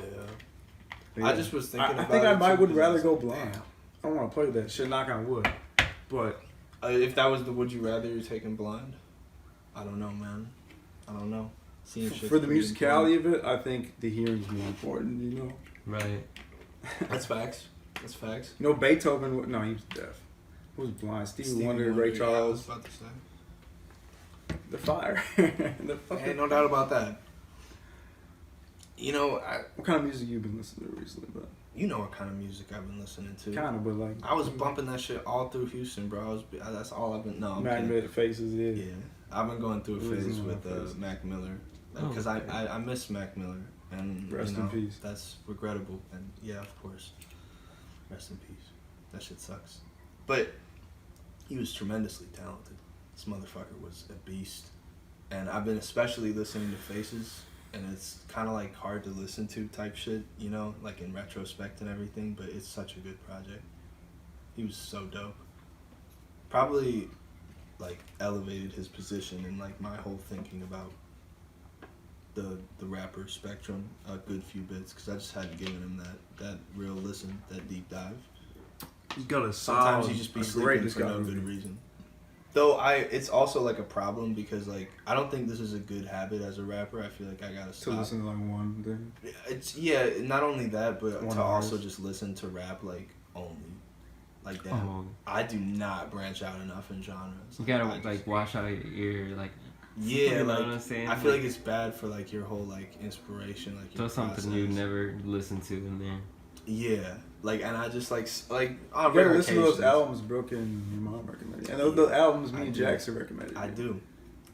Yeah. I just was thinking about I think I would rather go blind. I don't want to play that shit, knock on wood. But if that was the would you rather, you're taking blind? I don't know, man. I don't know. For the musicality of it, I think the hearing's more important, you know? Right. That's facts. That's facts. You know, Beethoven, no, he was deaf. He was blind. Stevie Wonder, Ray Charles. I was about to say. The fire. Ain't no doubt about that. You know, what kind of music you been listening to recently, bro? You know what kind of music I've been listening to. Kind of, but like... I was bumping that shit all through Houston, bro. That's all I've been... No, I'm Magnetic Faces, yeah. Yeah. I've been going through a phase with Mac Miller. Because I miss Mac Miller. And, Rest in peace. That's regrettable. And, yeah, of course. Rest in peace. That shit sucks. But he was tremendously talented. This motherfucker was a beast. And I've been especially listening to Faces, and it's kind of like hard to listen to type shit, you know, like in retrospect and everything, but it's such a good project. He was so dope. Probably like elevated his position in like my whole thinking about the rapper spectrum a good few bits, because I just hadn't given him that real listen, that deep dive. You got a sometimes you just be sleeping for no good reason. Though it's also like a problem because like I don't think this is a good habit as a rapper. I feel like I gotta stop. To listen to like one thing. It's not only that, but to also just listen to rap like only. Like damn, I do not branch out enough in genres. You gotta like wash out your ear, like. Yeah, you know like what I'm saying? I feel like it's bad for like your whole like inspiration, like. Throw something you never listened to in there. Yeah, like, and I just like you gotta listen to those albums Brooke and your mom recommended, and those albums me and Jackson recommended. I do.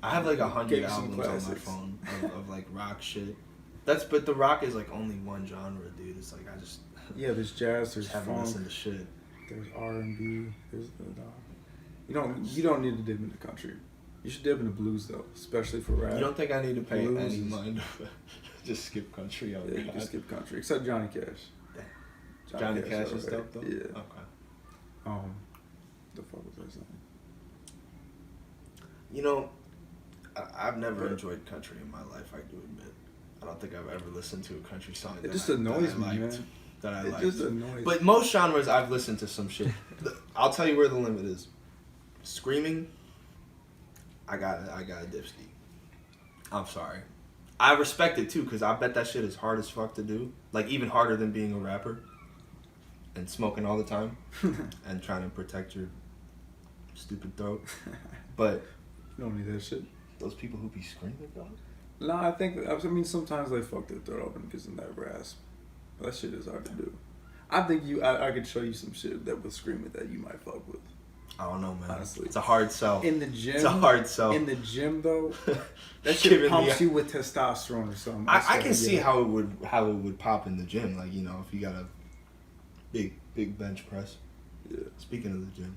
I have like 100 albums on my phone of like rock shit. But the rock is like only one genre, dude. It's like I just. Yeah, there's jazz, there's funk. Haven't listened to shit. There's R&B. There's you don't need to dip into country. You should dip into blues though, especially for rap. You don't think I need to pay any mind? Just skip country. Yeah, just skip country, except Johnny Cash. Johnny Cash is dope though? Yeah. Okay. The fuck was I saying? You know, I've never enjoyed country in my life, I do admit. I don't think I've ever listened to a country song that just annoys me, man. That I liked. It just annoys me. But most genres I've listened to some shit. I'll tell you where the limit is. Screaming, I got a dipski. I'm sorry. I respect it too, because I bet that shit is hard as fuck to do. Like, even harder than being a rapper. And smoking all the time. And trying to protect your stupid throat. But you don't need that shit. Those people who be screaming, dog? Nah, I mean, sometimes they fuck their throat open because of that rasp. But that shit is hard to do. I think I could show you some shit that was screaming that you might fuck with. I don't know, man. Honestly. It's a hard sell. In the gym. It's a hard sell. In the gym, though, that shit pumps you with testosterone or something. I can see how it would pop in the gym. Like, you know, if you got a big bench press. Yeah. Speaking of the gym,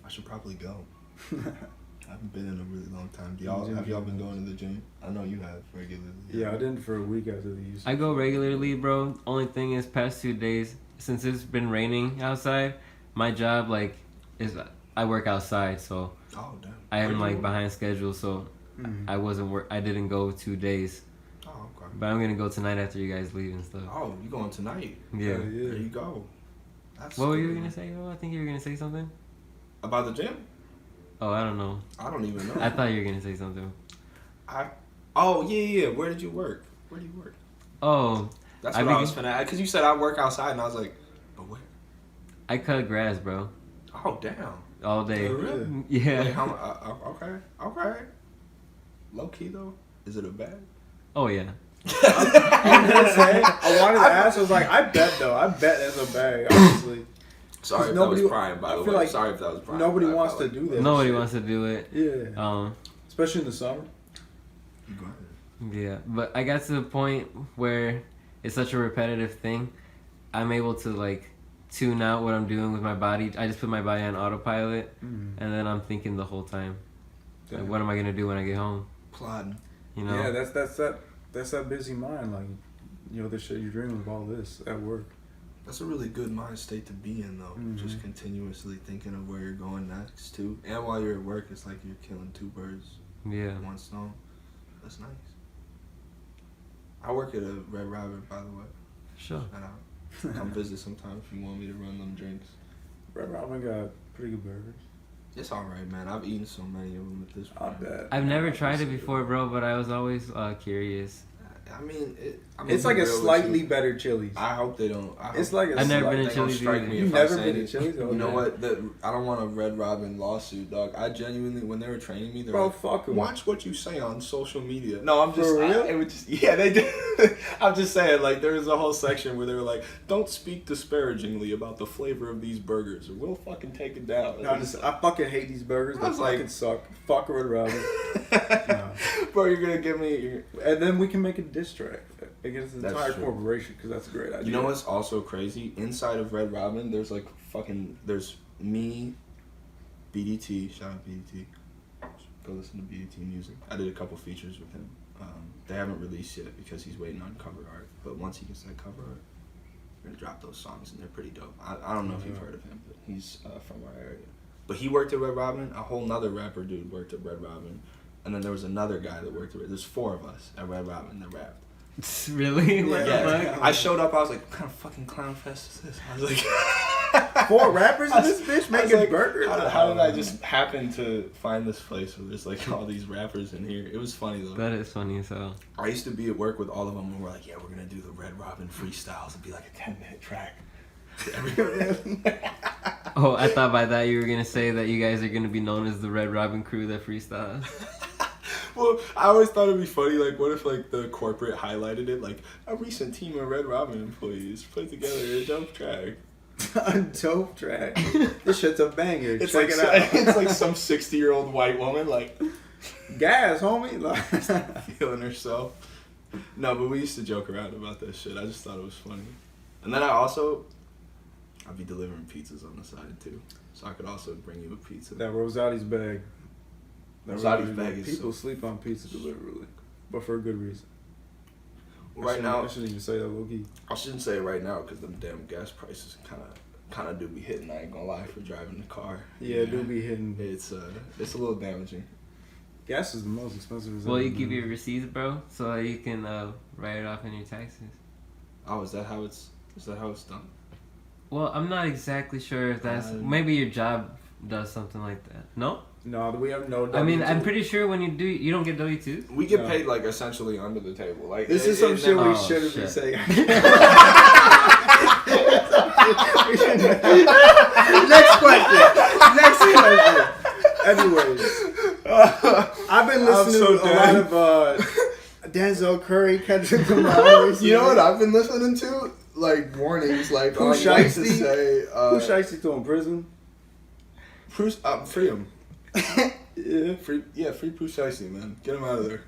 I should probably go. I haven't been in a really long time. Have y'all been going to the gym? I know you have regularly. Yeah, I didn't for a week after the use. I go regularly, bro. Only thing is, past 2 days, since it's been raining outside, my job, like, is I work outside, so Damn. I am, like, behind schedule, so I didn't go 2 days. Oh, okay. But I'm gonna go tonight after you guys leave and stuff. Oh, you going tonight? Yeah. There you go. That's What were you gonna say? Oh, I think you were gonna say something. About the gym? Oh, I don't know. I don't even know. I thought you were gonna say something. Yeah. Where did you work? Where do you work? Oh, that's what I was finna. Because you said I work outside, and I was like, but where? I cut grass, bro. Oh damn. All day. Oh, really? Yeah. Wait, okay. Low key though, is it a bag? Oh yeah. I wanted to ask. I was like, I bet that's a bag. Honestly. Sorry if that was Brian, by the way. Like sorry if that was Brian. Nobody wants to do that. Nobody wants to do it. Yeah. Especially in the summer. Go ahead. Yeah, but I got to the point where it's such a repetitive thing. I'm able to like tune out what I'm doing with my body. I just put my body on autopilot, and then I'm thinking the whole time, like, what am I gonna do when I get home? Plotting. You know? Yeah, that's that busy mind. Like, you know, the shit you're dreaming of all this at work. That's a really good mind state to be in, though. Just continuously thinking of where you're going next, too. And while you're at work, it's like you're killing two birds with one stone. That's nice. I work at a Red Robin, by the way. Sure. Shout out. Come visit sometime if you want me to run them drinks. Red Robin got pretty good burgers. It's alright, man. I've eaten so many of them at this point. I bet. I've never tried it before, bro, but I was always curious. I mean, it's like a slightly better Chili's. I hope they don't. It's like a I've never been in Chili's. You've never been in Chili's? You know what? I don't want a Red Robin lawsuit, dog. I genuinely, when they were training me, they were like, fuck 'em. Watch what you say on social media. No, I'm just. For real? It would just, yeah, they did. I'm just saying, like, there was a whole section where they were like, don't speak disparagingly about the flavor of these burgers, or we'll fucking take it down. No, I fucking hate these burgers. They fucking suck. Fuck Red Robin. No. Bro, you're gonna give me. And then we can make a diss track against the That's entire true. corporation, because that's a great idea. You know what's also crazy? Inside of Red Robin, there's like there's me, BDT, shout out BDT. Go listen to BDT music. I did a couple features with him. They haven't released yet because he's waiting on cover art. But once he gets that cover art, we're gonna drop those songs and they're pretty dope. I don't know if you've heard of him, but he's from our area. But he worked at Red Robin. A whole nother rapper dude worked at Red Robin. And then there was another guy that worked at Red. There's 4 of us at Red Robin that rapped. Really? Yeah. I showed up, I was like, what kind of fucking clown fest is this? I was like 4 rappers in this bitch making burgers? How did I just happen to find this place where there's like all these rappers in here? It was funny though. That is funny as hell. I used to be at work with all of them and we're like, yeah, we're gonna do the Red Robin freestyles. It'd be like a 10-minute track. Oh, I thought by that you were gonna say that you guys are gonna be known as the Red Robin crew that freestyles. Well, I always thought it'd be funny, like, what if, like, the corporate highlighted it, like, a recent team of Red Robin employees put together a dope track. A dope track? This shit's a banger. It's Check like, it out. It's like some 60-year-old white woman, like, gas, homie. feeling herself. No, but we used to joke around about that shit. I just thought it was funny. And then I'd be delivering pizzas on the side, too. So I could also bring you a pizza. That Rosati's bag. Rosati's bag is people sleep on pizza deliberately, but for a good reason. Right now, I shouldn't even say that, low-key. I shouldn't say it right now because the damn gas prices kind of do be hitting. I ain't gonna lie, for driving the car. Yeah, do be hitting. It's a little damaging. Gas is the most expensive. Well, you give your receipts, bro, so you can write it off in your taxes. Oh, is that how it's done? Well, I'm not exactly sure if that's maybe your job does something like that. No. No, we have no W2. I mean, I'm pretty sure when you don't get W2s. We get paid like essentially under the table. Like this is some shit we shouldn't be saying. Next question. Anyways, I've been listening to a lot of Denzel Curry, Kendrick Lamar. You know what I've been listening to? Like warnings, like who on what to shiesty? say. Who shiesty to in prison? Free him. Yeah. Free Precisely, man. Get him out of there.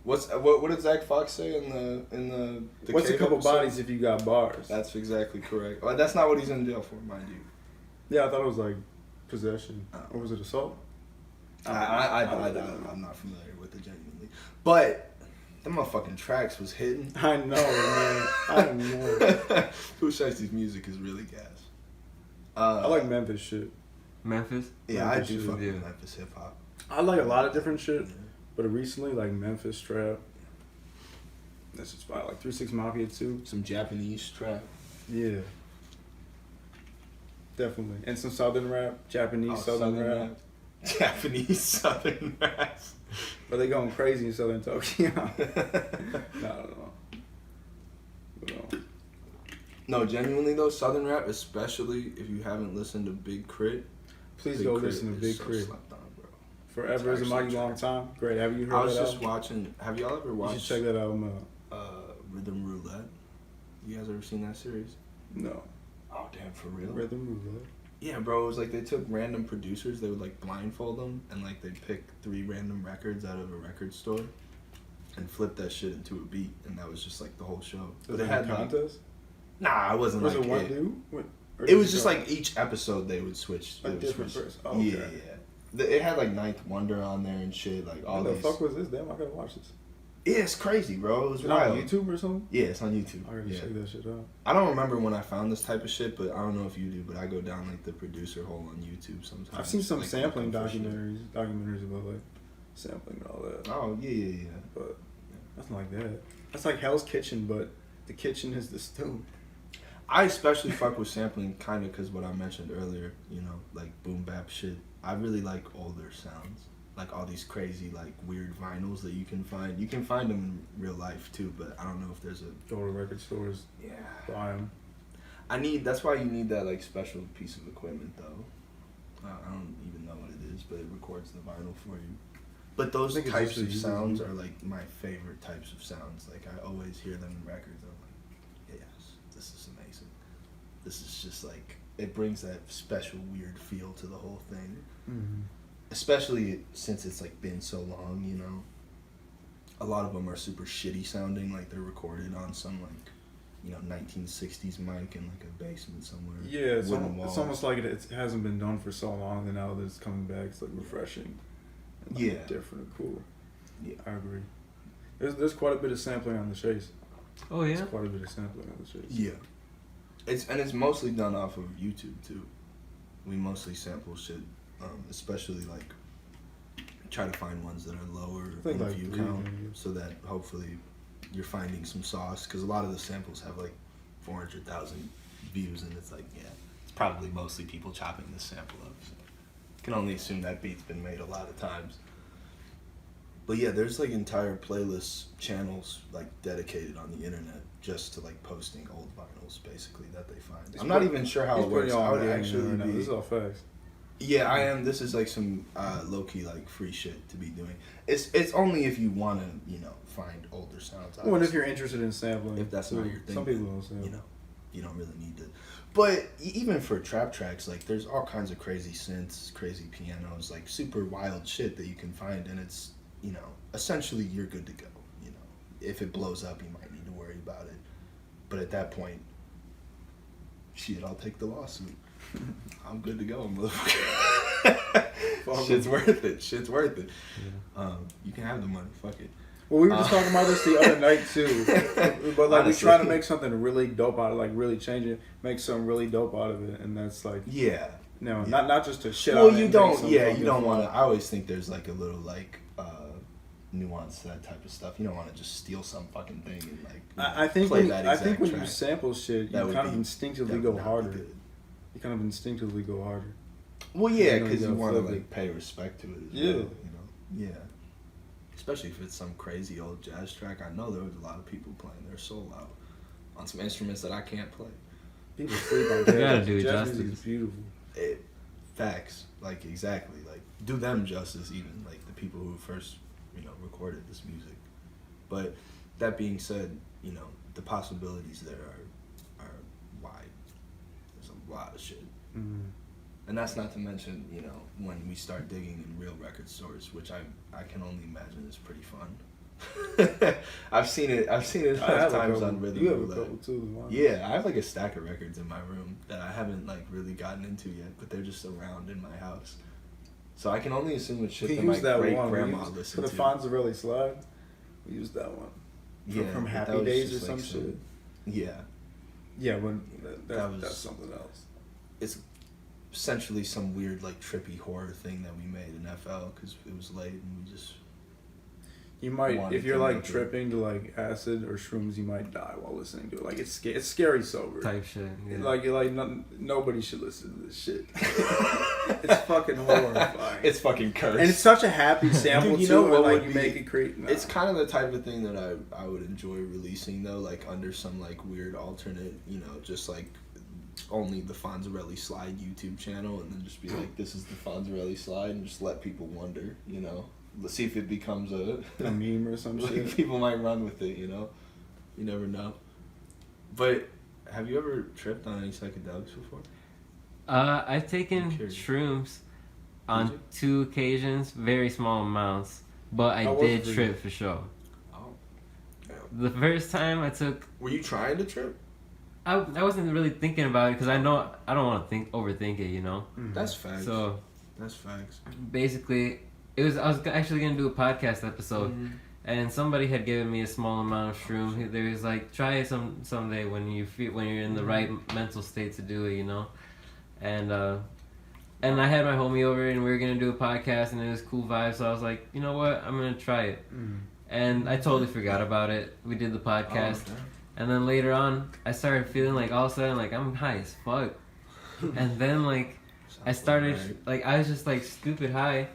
What did Zach Fox say in the What's a Cave couple episode? bodies if you got bars? That's exactly correct. Well, that's not what he's in jail for, mind you. Yeah, I thought it was like possession. Or was it assault? I'm not familiar with it genuinely. But the motherfucking tracks was hitting. I know, man. I know. Precisely's music is really gas. I like Memphis shit. Memphis? Yeah, Memphis I do shit, fuck yeah. with Memphis hip hop. I like a lot of different shit, but recently, like Memphis trap. That's just fire. Like 3 6 Mafia too. Some Japanese trap. Yeah. Definitely. And some Southern rap. Japanese Southern rap. Japanese Southern rap. But they going crazy in Southern Tokyo. No, I don't know. But, no, genuinely though, Southern rap, especially if you haven't listened to Big Crit. please Big go Crit listen to is Big so Crit. slept on, bro. Forever is a mighty long time. Great. Have you heard I was that just album? watching. Have y'all ever watched? You should check that album out. Rhythm Roulette. You guys ever seen that series? No. Oh damn, for real? Rhythm Roulette. Yeah, bro. It was like they took random producers. They would like blindfold them and like they'd pick 3 random records out of a record store, and flip that shit into a beat, and that was just like the whole show. Was They it had a like, contest? nah, it wasn't Was like it one it. dude? Or It did was just go- like each episode they would switch. A they would different switch. person. Oh, okay. Yeah. It had like Ninth Wonder on there and shit. Like all What the these. fuck was this? Damn, I gotta watch this. Yeah, it's crazy, bro. It was Is it on wild. YouTube or something? Yeah, it's on YouTube. I gotta Yeah. check that shit out. I don't remember when I found this type of shit, but I don't know if you do. But I go down like the producer hole on YouTube sometimes. I've seen some like, sampling looking for shit. documentaries about like sampling and all that. Oh yeah. But nothing like that. That's like Hell's Kitchen, but the kitchen is the stew. I especially fuck with sampling, kind of, because what I mentioned earlier. You know, like boom bap shit. I really like older sounds. Like all these crazy, like weird vinyls that you can find. You can find them in real life too, but I don't know if there's a. Go to record stores, Yeah. buy them. That's why you need that like special piece of equipment though. I don't even know what it is, but it records the vinyl for you. But those I think it's types just of a sounds USB. are like my favorite types of sounds. Like I always hear them in records. I'm like, yes, this is amazing. This is just like, it brings that special weird feel to the whole thing. Mm-hmm. Especially since it's like been so long, you know. A lot of them are super shitty sounding, like they're recorded on some like, you know, 1960s mic in like a basement somewhere. Yeah, it's wooden almost, walls. like it hasn't been done for so long, and now that it's coming back, it's like refreshing. And, like, Yeah. different and cool. Yeah. I agree. There's quite a bit of sampling on the Chase. Oh yeah. There's quite a bit of sampling on the Chase. Yeah. It's mostly done off of YouTube too. We mostly sample shit, especially like try to find ones that are lower I think in like view 3 count, videos. so that hopefully you're finding some sauce. Because a lot of the samples have like 400,000 views, and it's like, yeah, it's probably mostly people chopping this sample up. So can only assume that beat's been made a lot of times. But yeah, there's like entire playlist channels like dedicated on the internet just to like posting old vinyls basically that they find. I'm not even sure how it works. I would actually be. This is all facts. Yeah, I am. This is like some low key like free shit to be doing. It's only if you want to, you know, find older sounds. Well, and if obviously. you're interested in sampling, If that's not your thing, some people then, don't sample. you know, you don't really need to. But even for trap tracks, like there's all kinds of crazy synths, crazy pianos, like super wild shit that you can find, and it's, you know, essentially you're good to go. You know, if it blows up, you might need to worry about it. But at that point, shit, I'll take the lawsuit. I'm good to go, motherfucker. Shit's worth it. Shit's worth it. Yeah. You can have the money. Fuck it. Well, we were just talking about this the other night too, but like Honestly. we try to make something really dope out of it, like really change it, make something really dope out of it, and that's like, Yeah. no, Yeah. not just to shit. Well, on it you and make don't. something Yeah, you fucking don't fun. want to. I always think there's like a little like nuance to that type of stuff. You don't want to just steal some fucking thing and like. You know, I think play when that I think exact when you track. sample shit, That you would kind of be- instinctively that go would not be harder. good. You kind of instinctively go harder. Well, yeah, You know, because you you gotta want to flip like it. pay respect to it. As Yeah. well, you know. Yeah. Especially if it's some crazy old jazz track. I know there was a lot of people playing their soul out on some instruments that I can't play. People sleep on You jazz. gotta do it Jazz justice. music is beautiful. Facts, like exactly, like do them justice. Even like the people who first, you know, recorded this music. But that being said, you know, the possibilities there are wide. There's a lot of shit, Mm. And that's not to mention, you know, when we start digging in real record stores, which I can only imagine is pretty fun. I've seen it enough times on Rhythm You have a Roulette. couple too. Yeah, I have like a stack of records in my room that I haven't like really gotten into yet, but they're just around in my house. So I can only assume it's shit that my great grandma listened for the to. Fonzarelli slide. We used that one. Yeah, from but Happy that was Days or just, some like, shit. Yeah, Yeah, when That was- that's something else. it's essentially some weird like trippy horror thing that we made in FL because it was late and we just. You might, wanted if you're to like make it. tripping to like acid or shrooms, you might die while listening to it. Like it's scary sober. Type shit. Yeah. Like nobody should listen to this shit. It's fucking horrifying. It's fucking cursed. And it's such a happy sample Dude, you too. know And what like would you be- make it creep. Nah. It's kind of the type of thing that I would enjoy releasing though, like under some like weird alternate, you know, just like only the Fonzarelli Slide YouTube channel, and then just be like, this is the Fonzarelli Slide, and just let people wonder, you know. Let's see if it becomes a meme or some like, shit. people might run with it, you know. You never know. But have you ever tripped on any psychedelics before? I've taken I'm curious. shrooms Did on you? 2 occasions, very small amounts, but I How was did it for trip you? for sure. Oh. The first time I took, Were you trying to trip? I wasn't really thinking about it because I know I don't want to overthink it, you know. Mhm. That's facts. So That's facts. basically, I was actually gonna do a podcast episode, Mhm. and somebody had given me a small amount of shroom. They was like, try it someday when you're in the right mental state to do it, you know. And I had my homie over and we were gonna do a podcast and it was cool vibes. So I was like, you know what, I'm gonna try it. Mhm. And I totally forgot about it. We did the podcast, Oh, okay. and then later on, I started feeling like all of a sudden like I'm high as fuck. And then like I started like I was just like stupid high.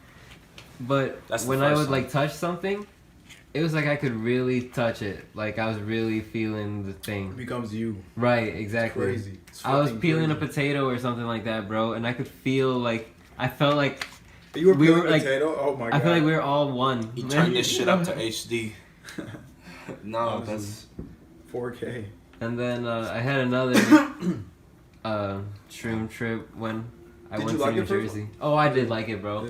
But That's the when I first would time. like touch something, it was like I could really touch it. Like I was really feeling the It thing. becomes you. Right, exactly. Crazy. It's I was fucking peeling a crazy. potato or something like that, bro, and I could feel like I felt like You were we peeling were, like- potato. Oh my god. I feel like we were all one. You turn this shit up to HD. No, Honestly. that's 4K. And then I had another shroom trip when I Did went you to like New it first? Jersey. Oh, I did like it, bro.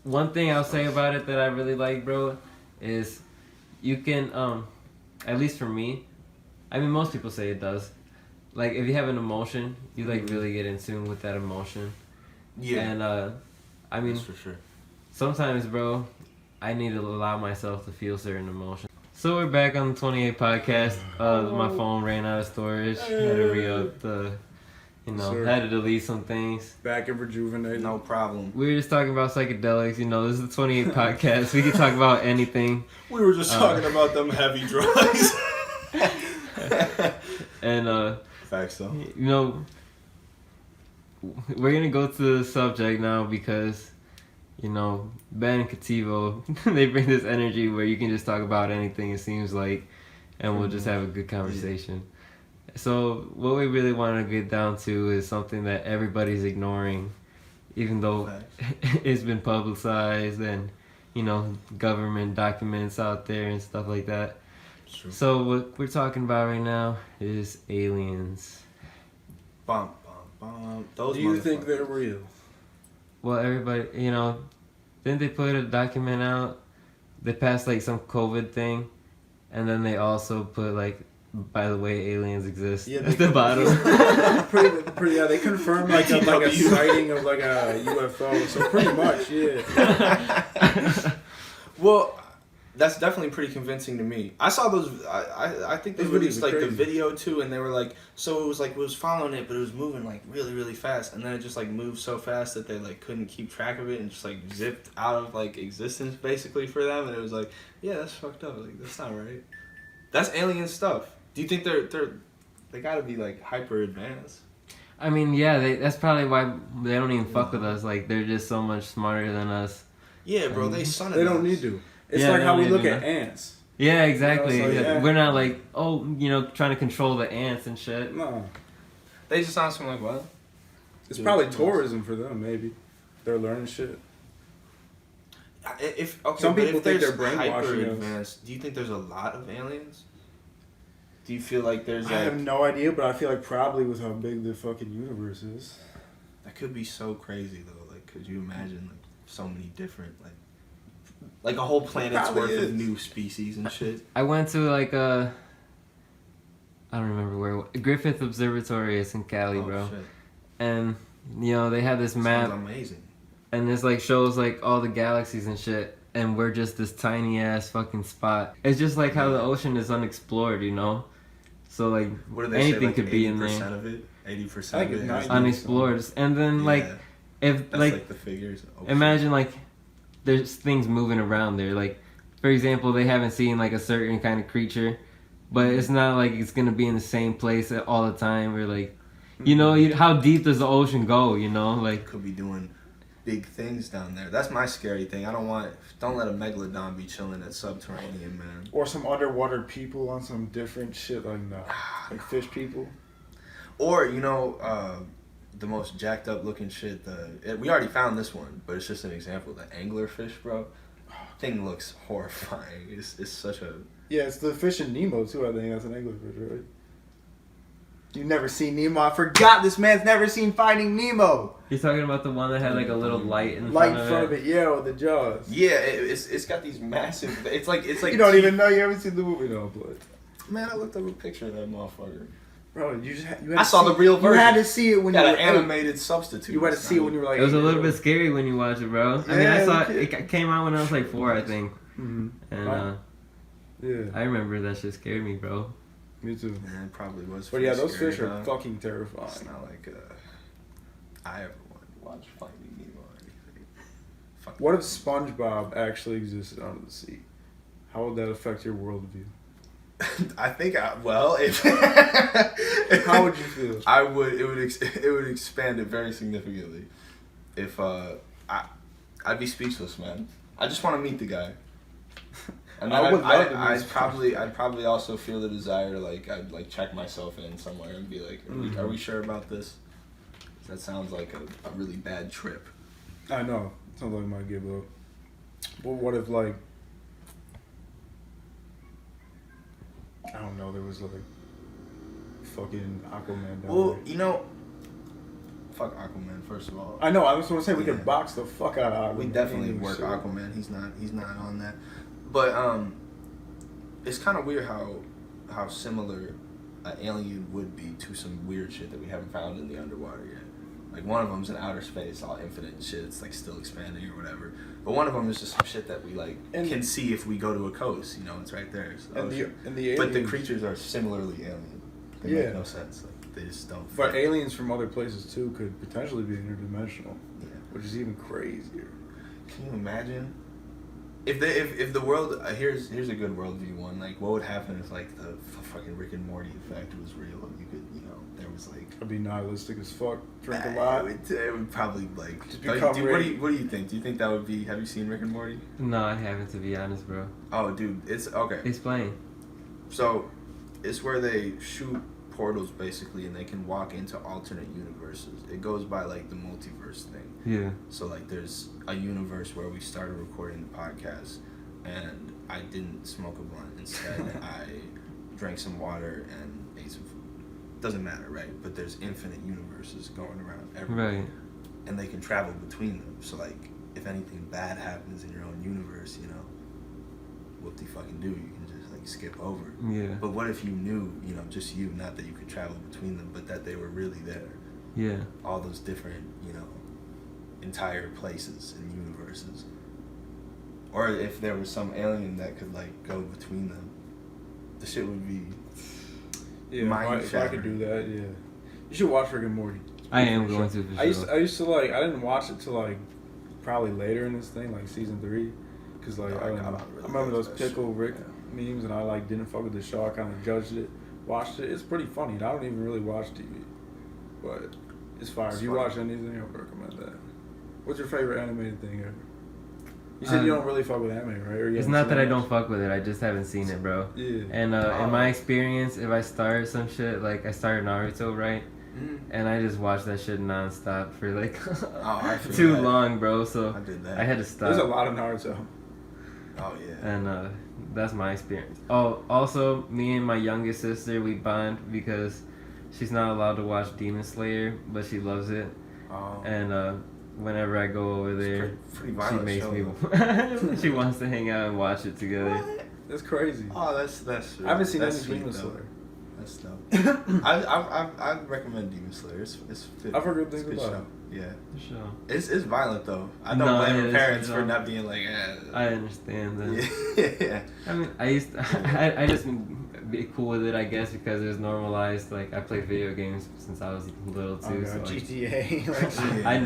One thing I'll say about it that I really like, bro, is you can, at least for me, I mean, most people say it does. Like, if you have an emotion, you, like, really get in tune with that emotion. yeah. And, I mean, That's for sure. sometimes, bro, I need to allow myself to feel certain emotions. So we're back on the 28 podcast. My phone ran out of storage. Had to re-up the, Sir. had to delete some things. Back and rejuvenated. No problem. We were just talking about psychedelics. This is the 28 podcast. We can talk about anything. We were just talking about them heavy drugs. And, Facts though. we're going to go to the subject now because, Ben and Cattivo, they bring this energy where you can just talk about anything, it seems like, and we'll just have a good conversation. So what we really want to get down to is something that everybody's ignoring, even though it's been publicized and, government documents out there and stuff like that. True. So what we're talking about right now is aliens. Bum, bum, bum. Those Do you think motherfuckers. they're real? Well, everybody, didn't they put a document out? They passed like some COVID thing, and then they also put like, by the way, aliens exist at the bottom. pretty. Yeah, they confirmed like a sighting of like a UFO. So pretty much, yeah. Well, that's definitely pretty convincing to me. I saw those. I think they Those released videos are like the crazy. video too, and they were like, so it was following it, but it was moving like really really fast, and then it just like moved so fast that they like couldn't keep track of it and just like zipped out of like existence basically for them, and it was like, yeah, that's fucked up. Like that's not right. That's alien stuff. Do you think they gotta be like hyper advanced? I mean, yeah, that's probably why they don't even fuck with us. Like, they're just so much smarter than us. Yeah, bro, they son of They don't us. need to. It's Yeah, like they how don't we need look to. at ants. Yeah, exactly. so, yeah. We're not like, trying to control the ants and shit. No, They just sound something like what? it's Yeah, probably it's tourism for them. Maybe they're learning shit. Some But people if think there's they're brainwashing hyper us. advanced, do you think there's a lot of aliens? Do you feel like there's I like have no idea, but I feel like probably with how big the fucking universe is. That could be so crazy though. Like, could you imagine like so many different like a whole planet's worth of new species and shit? I went to like I don't remember where. Griffith Observatory is in Cali, bro. Shit. And you know they have this map. Sounds amazing. And it's like shows like all the galaxies and shit, and we're just this tiny ass fucking spot. It's just like how the ocean is unexplored, you know. So like what do they anything say, like could be in there. 80% of it, 80% of it is unexplored. And then like if that's like the figures. Imagine like there's things moving around there. Like for example, they haven't seen like a certain kind of creature, but it's not like it's gonna be in the same place all the time. Or like, you know, how deep does the ocean go? You know, like could be doing big things down there. That's my scary thing. Don't let a megalodon be chilling at subterranean, man. Or some underwater people on some different shit like like fish people. Or you know, the most jacked up looking shit. We already found this one, but it's just an example. The anglerfish, bro. Thing looks horrifying. It's such a it's the fish in Nemo too. I think that's an anglerfish, right? You've never seen Nemo. I forgot this man's never seen Finding Nemo. You're talking about the one that had like a little light in front of it. Yeah, with the jaws. Yeah, it's got these massive. It's like you don't even know you haven't seen the movie, no, but man, I looked up a picture of that motherfucker. Bro, you had I saw the real version. You had to see it when you were an animated substitute. You had to see it when you were like. It was a little bit scary when you watch it, bro. I mean, I saw it came out when I was like 4, I think. Mm-hmm. And I remember that shit scared me, bro. Me too. Man, it probably was. But yeah, those fish are fucking terrifying. It's not like I ever wanted to watch Finding Nemo or anything. What if SpongeBob actually existed under the sea? How would that affect your worldview? I think if how would you feel? It would expand it very significantly. If I'd be speechless, man. I just want to meet the guy. And I'd probably also feel the desire to I'd check myself in somewhere and be like, are we sure about this? That sounds like a really bad trip. I know. Sounds like I might give up. But what if I don't know, there was fucking Aquaman down there. You know, fuck Aquaman, first of all. I know, I was going to say we could box the fuck out of Aquaman. We definitely work Aquaman. He's not on that. But it's kind of weird how similar an alien would be to some weird shit that we haven't found in the underwater yet. Like one of them's in outer space, all infinite and shit. It's still expanding or whatever. But one of them is just some shit that we can see if we go to a coast. You know, it's right there. It's and the aliens, but the creatures are similarly alien. They make no sense. They just don't. But aliens from other places too could potentially be interdimensional. Yeah. Which is even crazier. Can you imagine? If the world here's a good worldview one. What would happen if the fucking Rick and Morty effect was real? You could there was It'd be nihilistic as fuck. Drink a lot. It would probably just become what do you think? Do you think that would be? Have you seen Rick and Morty? No, I haven't, to be honest, bro. Oh, dude, it's okay. Explain. So, it's where they shoot portals basically, and they can walk into alternate universes. It goes by the multiverse thing. Yeah. So there's a universe where we started recording the podcast, and I didn't smoke a blunt. Instead, I drank some water and ate some food. Doesn't matter, right? But there's infinite universes going around everywhere. Right. And they can travel between them. So if anything bad happens in your own universe, what do you fucking do? You can just skip over. Yeah. But what if you knew, just you, not that you could travel between them, but that they were really there? Yeah. All those different, entire places and universes. Or if there was some alien that could go between them, the shit would be. Yeah, if I could do that, yeah. You should watch Rick and Morty. I am going to. For sure. I used to I didn't watch it till probably later in this thing, season 3, because I remember those pickle Rick memes, and I didn't fuck with the show. I kind of judged it, watched it. It's pretty funny. And I don't even really watch TV, but it's fire. If you watch anything, I would recommend that. What's your favorite animated thing ever? You said you don't really fuck with anime, right? It's not that I don't fuck with it. I just haven't seen it, bro. Yeah. And in my experience, if I start some shit, I started Naruto, right? And I just watched that shit nonstop for too long, bro. So I did that. I had to stop. There's a lot of Naruto. Oh yeah. And that's my experience. Oh, also, me and my youngest sister, we bond because she's not allowed to watch Demon Slayer, but she loves it. And whenever I go over there, pretty she violent makes show, me. She wants to hang out and watch it together. What? That's crazy. Oh, that's. I haven't seen any sweet, Demon though. Slayer. That's dope. I recommend Demon Slayer. It's I've heard good things it's a good about show. Yeah. Sure. It's violent though. I don't No, blame it her is, parents you for know. not being like. I understand that. Yeah. I mean, I used I just be cool with it, I guess, because it's normalized. Like I played video games since I was little too. So like, GTA. I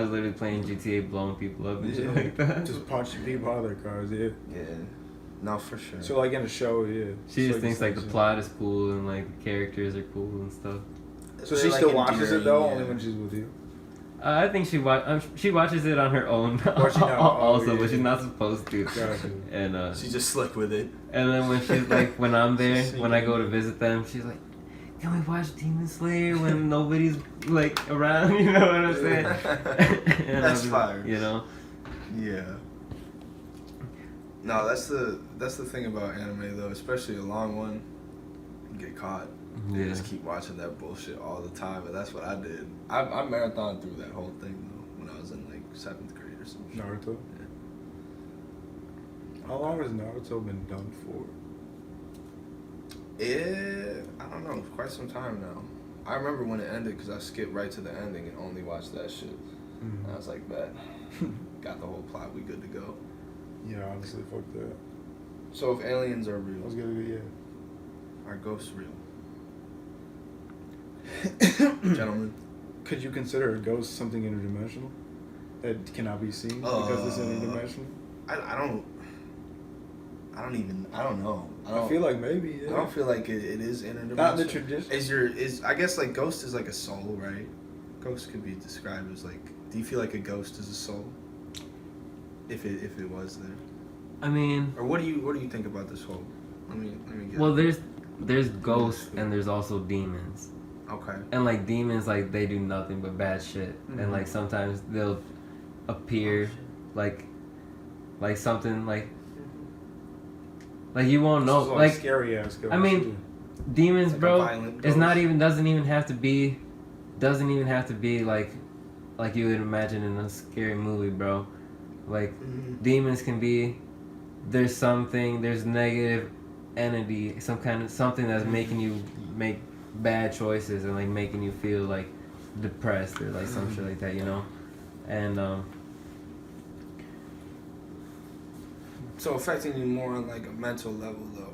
was literally playing GTA, blowing people up and shit like that. Just punching people out of their cars, yeah. Yeah. No, for sure. So like in a show, yeah. She just So thinks like the shit. plot is cool and like the characters are cool and stuff. So They're, she like, still watches it though, endearing, only yeah. when she's with you. I think she watches it on her own Or she know- also, yeah, but she's yeah. not supposed to. Gotcha. And She just slick with it. and then when she's like, when I'm there, She's when I go to visit them, she's like, "Can we watch Demon Slayer when nobody's like around?" You know what I'm saying? And That's I'll be fire. like, you know. Yeah. No, that's the thing about anime though, especially a long one. You get caught. You Yeah. just keep watching that bullshit all the time, and that's what I did. I marathoned through that whole thing though when I was in like 7th grade or something. Naruto. Yeah. How long has Naruto been done for? I don't know, quite some time now. I remember when it ended because I skipped right to the ending and only watched that shit. And I was like, bet. Got the whole plot, we good to go. Yeah, honestly, fuck that. So if aliens are I real, was gonna be, are ghosts real? Gentlemen. Could you consider a ghost something interdimensional that cannot be seen because it's interdimensional? I don't know. I feel like maybe. Yeah. I don't feel like it is interdimensional. Not the tradition. Is I guess like ghost is like a soul, right? Ghost could be described as like. Do you feel like a ghost is a soul? If it was there. I mean, Or what do you think about this whole? Let me get. well, there's ghosts and there's also demons. Okay. And like demons, like they do nothing but bad shit, and like sometimes they'll appear, like something like you won't know, like scary ass ghost. I mean, demons, Like a bro. violent It's not ghost? even doesn't even have to be like you would imagine in a scary movie, bro. Like demons can be there's negative entity, something that's making you make bad choices and like making you feel like depressed or like some shit like that, you know. And So affecting you more on like a mental level though,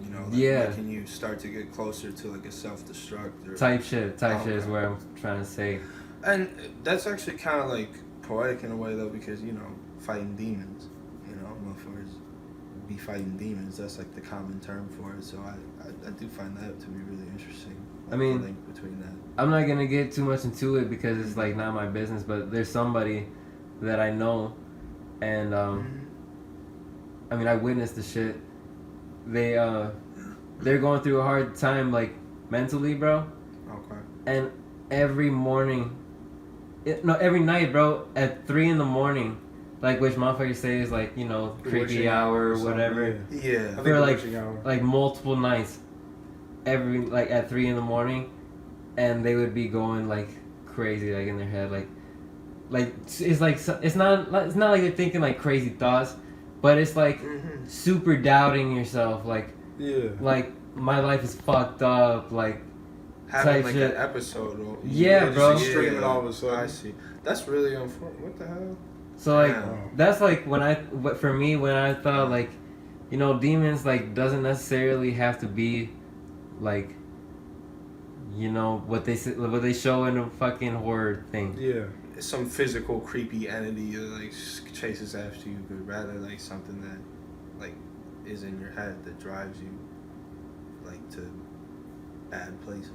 you know, like Yeah. making you start to get closer to like a self-destruct or type shit is Okay. where I'm trying to say. And that's actually kind of like poetic in a way though, because you know, fighting demons, you know, motherfuckers be fighting demons. That's like the common term for it. So I do find that to be really interesting. I mean, the link between that. I'm not gonna get too much into it because it's like not my business, but there's somebody that I know, and I mean I witnessed the shit. They're going through a hard time like mentally, bro. Okay. And every night, bro, at 3 a.m, like which motherfuckers say is like, you know, The creepy witching hour or something, whatever. yeah. Yeah. I think For the like witching hour. like multiple nights, at 3 a.m, and they would be going like crazy, like in their head, like it's not like they're thinking like crazy thoughts, but it's like super doubting yourself, like Yeah. like my life is fucked up, like Having type like shit. an episode. Or, Yeah, bro. Just streaming all of a sudden. I see. That's really unfortunate. What the hell? So like Yeah. that's like when I thought like, you know, demons like doesn't necessarily have to be like, you know, what they show in a fucking horror thing. Yeah. Some physical creepy entity that like chases after you, but rather like something that like is in your head that drives you like to bad places,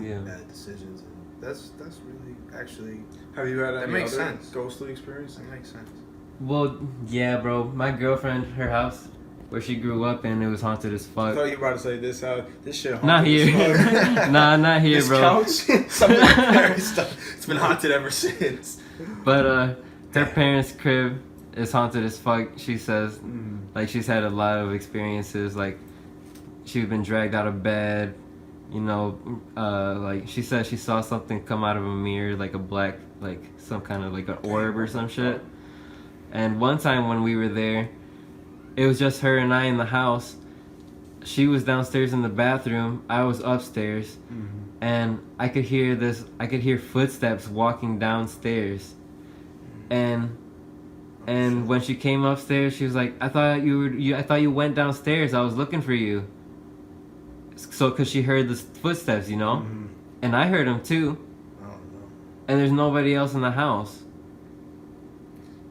Yeah. bad decisions, and that's really actually Have you had That any makes other sense. ghostly experience? that makes sense. Well, yeah, bro. My girlfriend, her house where she grew up in, it was haunted as I fuck. thought you were about to say this house. This shit haunted Not as here. fuck. Nah, not here, This bro. couch, something very stuff. It's been haunted ever since. But her parents' crib is haunted as fuck. She says, like she's had a lot of experiences. Like she's been dragged out of bed, you know, like she said she saw something come out of a mirror, like a black, like some kind of like an orb or some shit. And one time when we were there, it was just her and I in the house. She was downstairs in the bathroom. I was upstairs, and I could hear footsteps walking downstairs, and when she came upstairs, she was like, I thought you went downstairs. I was looking for you. So, cause she heard the footsteps, you know, and I heard them too. Oh no. And there's nobody else in the house.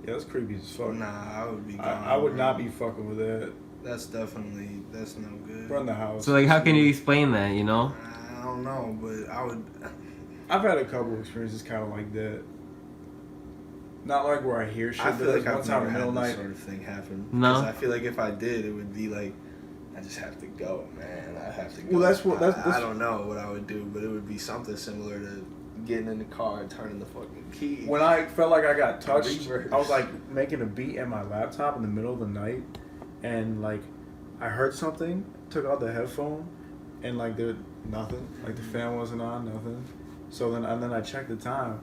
Yeah, that's creepy as fuck. Nah, I would be. I would not be fucking with that. That's no good. Run the house. So like, how can you explain that, you know? I don't know, but I would. I've had a couple experiences kind of like that. Not like where I hear shit. I feel like one I've time never in the middle had night. this sort of thing happen. No. 'Cause I feel like if I did, it would be like, I just have to go, man. I have to go. Well, that's what that's. I don't know what I would do, but it would be something similar to getting in the car and turning the fucking key. When I felt like I got touched, Reverse. I was like making a beat at my laptop in the middle of the night, and like I heard something, took out the headphone, and like there nothing, like the fan wasn't on, nothing. So then I checked the time,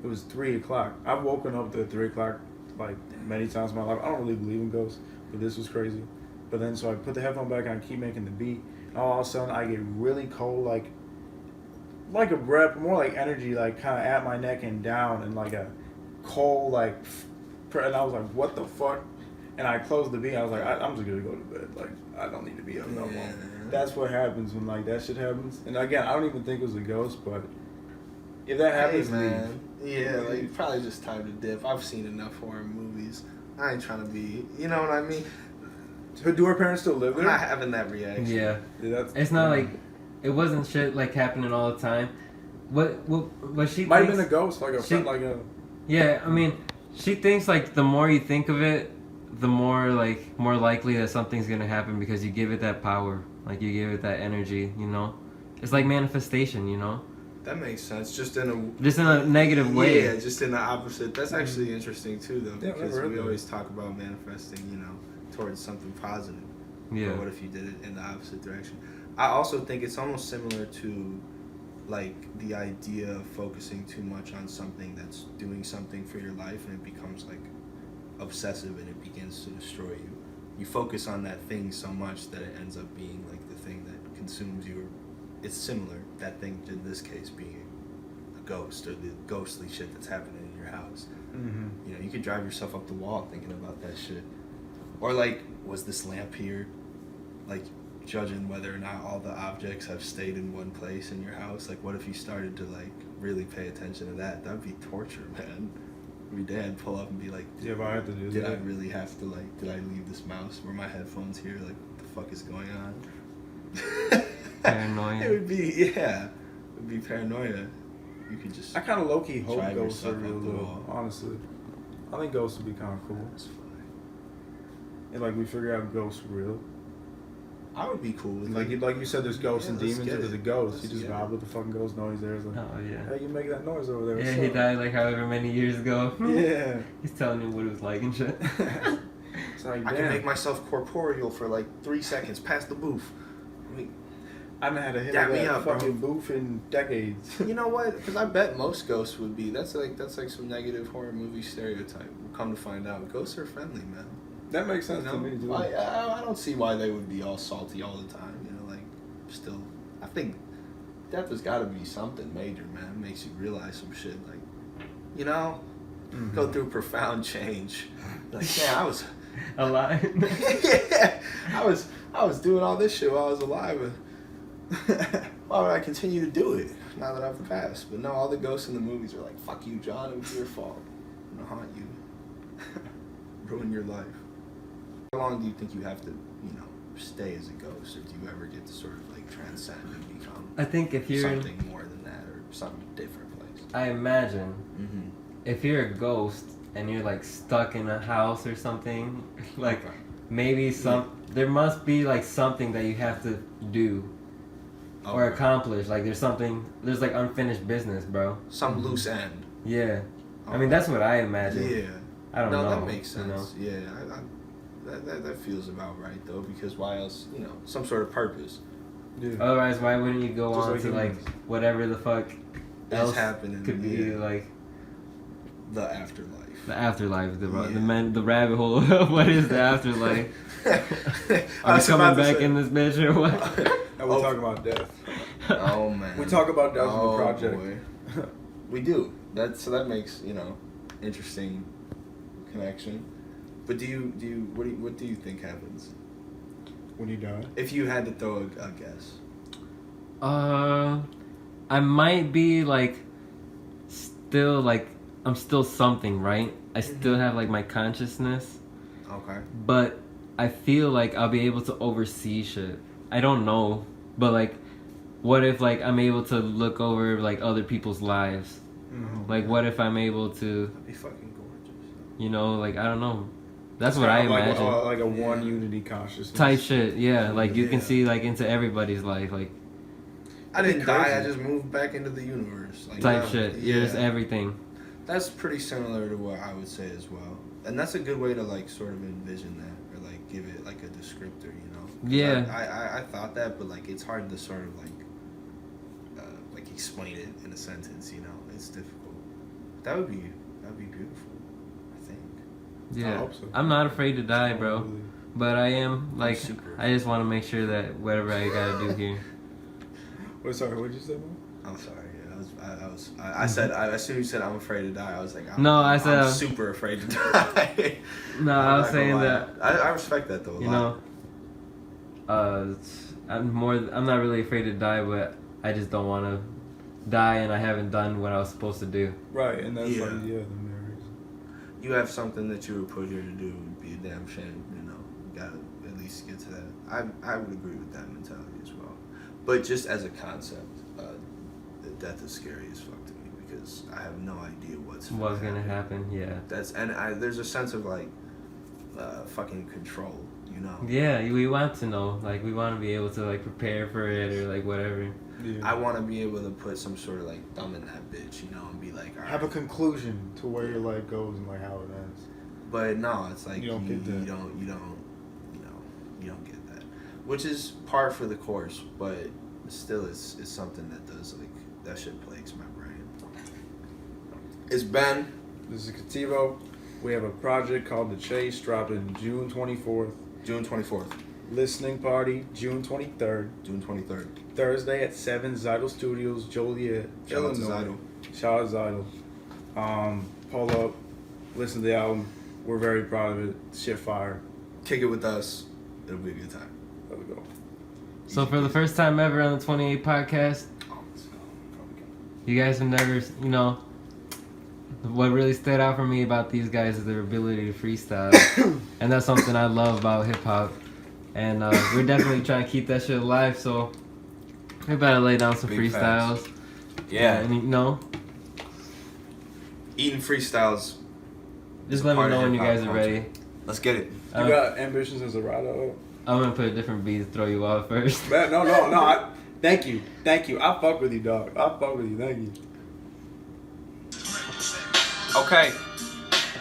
it was 3:00. I've woken up to 3:00 like many times in my life. I don't really believe in ghosts, but this was crazy. But then so I put the headphone back and I keep making the beat, and all of a sudden I get really cold, like a breath, more like energy, like kind of at my neck and down, and like a cold, like, and I was like, what the fuck? And I closed the beat. I was like, I'm just gonna go to bed. Like, I don't need to be up no more. That's what happens when like that shit happens. And again, I don't even think it was a ghost, but if that happens, hey, man. Yeah, like probably just time to dip. I've seen enough horror movies. I ain't trying to be, you know what I mean? So do her parents still live I'm there? not having that reaction. Yeah. That's, It's not like, it wasn't shit like happening all the time. What she might have thinks, been a ghost, like a friend, like a. Yeah, I mean, she thinks like the more you think of it, the more likely that something's gonna happen because you give it that power, like you give it that energy, you know. It's like manifestation, you know. That makes sense. Just in a negative way. Yeah, just in the opposite. That's actually interesting too, though, Yeah, because never heard we that. always talk about manifesting, you know, towards something positive. Yeah. But what if you did it in the opposite direction? I also think it's almost similar to, like, the idea of focusing too much on something that's doing something for your life, and it becomes like obsessive and it begins to destroy you. You focus on that thing so much that it ends up being like the thing that consumes you. It's similar, that thing in this case being a ghost or the ghostly shit that's happening in your house. You know, you could drive yourself up the wall thinking about that shit. Or like, was this lamp here? Like, judging whether or not all the objects have stayed in one place in your house. Like, what if you started to like really pay attention to that? That'd be torture, man. Your dad pull up and be like, Yeah, but I have to do did that. I really have to like, did I leave this mouse? Were my headphones here? Like, what the fuck is going on? Paranoia. It would be, yeah. It would be paranoia. You could just. I kind of low key hope drive ghosts are yourself real, up the though. wall. Honestly, I think ghosts would be kind of cool. That's fine. And like we figure out ghosts are real. I would be cool with Like it. you said, there's ghosts Yeah, and let's demons. get If there's it. a ghost, Let's you just get vibe it. with the fucking ghost noise there. It's like, Oh yeah. hey, you make that noise over there. Yeah, What's he up? died like however many years ago. Yeah. He's telling you what it was like and shit. It's like, I can damn. make myself corporeal for like 3 seconds past the booth. I mean, I haven't had a hit Dap of me that up, bro. fucking booth in decades. you know what? Because I bet most ghosts would be. That's like some negative horror movie stereotype. We'll come to find out, ghosts are friendly, man. That makes sense You to know? me, too. I don't see why they would be all salty all the time. You know, like still, I think death has got to be something major, man. It makes you realize some shit, like, you know, go through profound change. Like, yeah, I was Alive. yeah, I was doing all this shit while I was alive. And why would I continue to do it now that I've passed? But no, all the ghosts in the movies are like, "Fuck you, John. It was your fault. I'm gonna haunt you, ruin your life." How long do you think you have to, you know, stay as a ghost, or do you ever get to sort of like transcend and become I think if you're something more than that, or some different place? I imagine if you're a ghost and you're like stuck in a house or something, like maybe there must be like something that you have to do or accomplish. Like there's like unfinished business, bro. Some loose end. Yeah. I mean, that's what I imagine. Yeah. I don't know. No, that makes sense. You know? Yeah, that feels about right though, because why else? You know, some sort of purpose. Yeah. Otherwise, why wouldn't you go Just on like to like humans. whatever the fuck else happening? could be like the afterlife. the afterlife, the rabbit hole of what is the afterlife? Are we coming back in this bitch or what? And we're talking about death. Oh man. We talk about death in the project. Boy. We do. That makes, interesting connection. But what do you think happens When you die? if you had to throw a guess? I might be like still like I'm still something, right? I still have like my consciousness, Okay. but I feel like I'll be able to oversee shit. I don't know, but like, what if like I'm able to look over like other people's lives? Mm-hmm. Like, what if I'm able to, That'd be fucking gorgeous. Like I don't know. That's It's what I kind of imagine. like a one unity consciousness Type shit, yeah. Like you can Yeah. see like into everybody's life, like I didn't Crazy. die. I just moved back into the universe. Like, type shit. Yeah. Yeah, just everything. That's pretty similar to what I would say as well, and that's a good way to like sort of envision that, or like give it like a descriptor, 'Cause Yeah. I thought that, but like it's hard to sort of like explain it in a sentence. It's difficult. That'd be beautiful. I think. Yeah. I hope so. I'm not afraid to die, bro. But I am like super I just want to make sure that whatever I gotta do here. Wait, sorry, what did you say, man? I'm sorry. I said as soon as you said I'm afraid to die, I was like, I'm super afraid to die. No, I was saying that I respect that though. I'm not really afraid to die, but I just don't want to die and I haven't done what I was supposed to do. Right, and that's Yeah. the main reason. You have something that you were put here to do. It'd be a damn shame, You gotta at least get to that. I would agree with that mentality as well. But just as a concept, death is scary as fuck to me because I have no idea what's gonna happen. Yeah. There's a sense of like fucking control, Yeah, we want to know. Like we want to be able to like prepare for it or like whatever. Yeah. I want to be able to put some sort of like thumb in that bitch, and be like, all Have a right. conclusion to where your life goes and like how it ends. But no, it's like You don't get that. You don't get that, which is par for the course. But still, it's something that does like that shit plagues my brain. It's Ben. This is Cattivo. We have a project called The Chase dropping June 24th. June 24th. Listening party June 23rd. June 23rd. Thursday at 7 Zidal Studios, Joliet, Shout out to Illinois. Shout out to Zidal. Pull up, listen to the album. We're very proud of it. Shit fire. Kick it with us. It'll be a good time. There we go. So for the first time ever on the 28 podcast, you guys have never, what really stood out for me about these guys is their ability to freestyle. And that's something I love about hip hop. And we're definitely trying to keep that shit alive, so we better lay down some Big freestyles. facts. Yeah. And Eating freestyles. just let me part of know when you hip-hop guys are culture. ready. Let's get it. You got ambitions as a writer? I'm gonna put a different beat to throw you off first. Man, no. Thank you. I fuck with you, dog. I fuck with you. Thank you. Okay.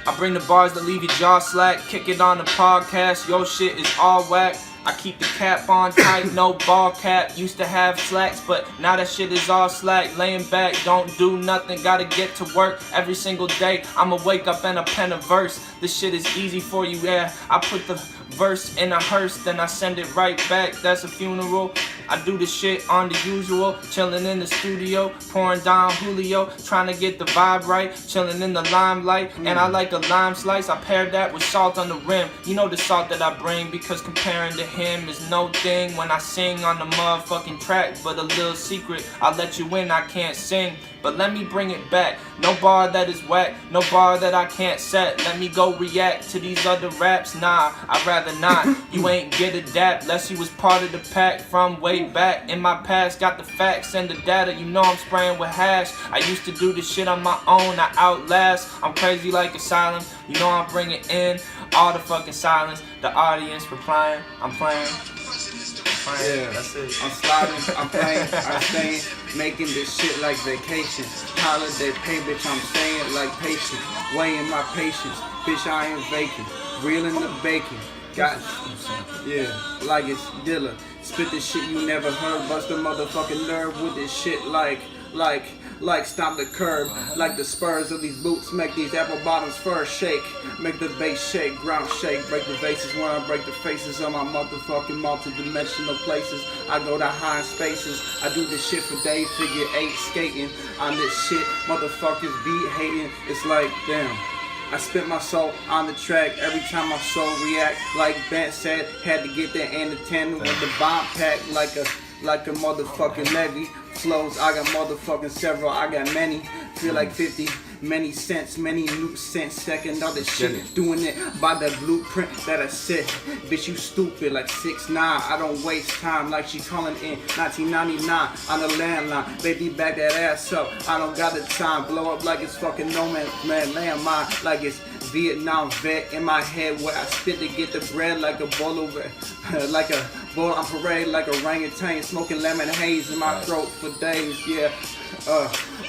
I bring the bars that leave your jaw slack. Kick it on the podcast. Your shit is all whack. I keep the cap on tight, no ball cap. Used to have slacks, but now that shit is all slack. Laying back, don't do nothing, gotta get to work every single day. I'ma wake up and a pen a verse. This shit is easy for you, yeah. I put the verse in a hearse, then I send it right back. That's a funeral. I do the shit on the usual, chilling in the studio, pouring down Julio, trying to get the vibe right, chilling in the limelight. And I like a lime slice, I paired that with salt on the rim. You know the salt that I bring, because comparing to him is no thing when I sing on the motherfucking track. But a little secret, I'll let you in, I can't sing, but let me bring it back. No bar that is whack, no bar that I can't set. Let me go react to these other raps, nah, I'd rather not. You ain't get a dap, less you was part of the pack from way back in my past. Got the facts and the data, you know I'm spraying with hash. I used to do this shit on my own, I outlast. I'm crazy like asylum, you know I'm bringing in all the fucking silence. The audience replying, I'm playing. Yeah, That's it. I'm sliding, I'm playing, I'm staying, making this shit like vacation. Holiday pay, bitch, I'm staying like patient. Weighing my patience, bitch, I ain't vacant. Reeling the bacon, got, yeah, like it's Dilla. Spit this shit you never heard. Bust a motherfucking nerve with this shit like stomp the curb. Like the spurs of these boots make these apple bottoms first shake. Make the bass shake, ground shake. Break the vases when I break the faces of my motherfucking multi-dimensional places. I go to high spaces. I do this shit for day figure 8 skating. On this shit, motherfuckers be hating. It's like, damn. I spit my soul on the track every time my soul react. Like Ben said, had to get that antenna with the bomb pack like a motherfucking levy. Flows, I got motherfucking several, I got many. Feel like 50, many cents, many new cents. Second other shit, doing it by the blueprint that I set. Bitch, you stupid like 6'9". I don't waste time like she calling in 1999 on the landline. Baby, back that ass up. I don't got the time. Blow up like it's fucking no man's land. Landmine like it's Vietnam vet in my head where I spit to get the bread like a bowl of like a bowl on parade like a orangutan smoking lemon haze in my throat for days. Yeah,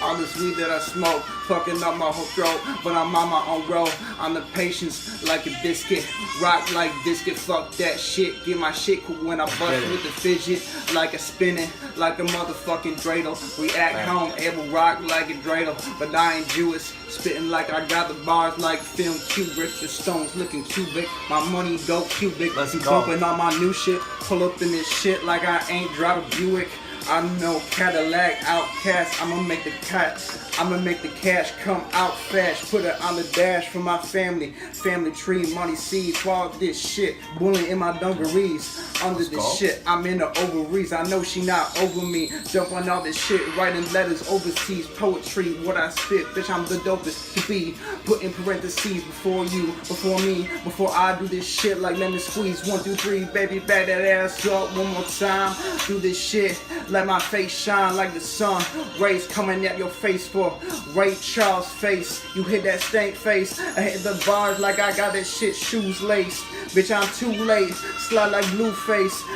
all this weed that I smoke fucking up my whole throat, but I'm on my own road. I'm the patience like a biscuit, rock like biscuit. Fuck that shit, get my shit cool when I bust with the fidget like a spinning like a motherfucking dreidel. React home, able rock like a dreidel, but I ain't Jewish. Spitting like I got the bars like film Kubrick. The stones looking cubic. My money go cubic. Let's You go. bumping on my new shit. Pull up in this shit like I ain't drive a Buick. I'm no Cadillac outcast. I'ma make the cash come out fast. Put it on the dash for my family. Family tree, money seeds, all this shit. Bullying in my dungarees. Under this shit, I'm in the ovaries. I know she not over me. Jump on all this shit, writing letters overseas. Poetry, what I spit, bitch, I'm the dopest to be. Put in parentheses before you, before me, before I do this shit like lemon squeeze. 1, 2, 3, baby, back that ass up one more time. Do this shit, let my face shine like the sun. Rays coming at your face for Ray Charles face. You hit that stank face. I hit the bars like I got that shit shoes laced. Bitch, I'm too late. Slide like Blueface.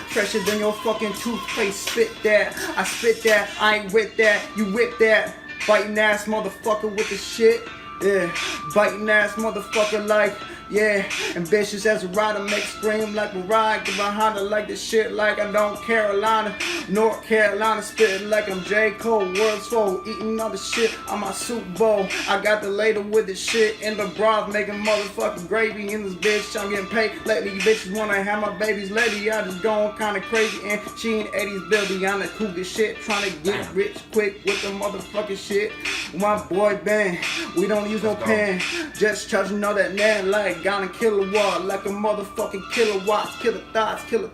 Fresher than your fucking toothpaste. Spit that. I spit that. I ain't with that. You whip that. Biting ass motherfucker with the shit. Yeah. Biting ass motherfucker like. Yeah, ambitious as a rider, make scream like a ride, get behind her like this shit like I don't Carolina, North Carolina, spitting like I'm J. Cole, world's full, eating all the shit on my Super Bowl. I got the ladle with the shit in the broth, making motherfucking gravy in this bitch. I'm getting paid lately, you bitches wanna have my babies lately. I just going kinda crazy and she ain't 80s building on the cougar shit, trying to get rich quick with the motherfucking shit. My boy Ben, we don't use no pen, just charging all that man like gone a kilowatt, like a motherfucking kilowatts. Killer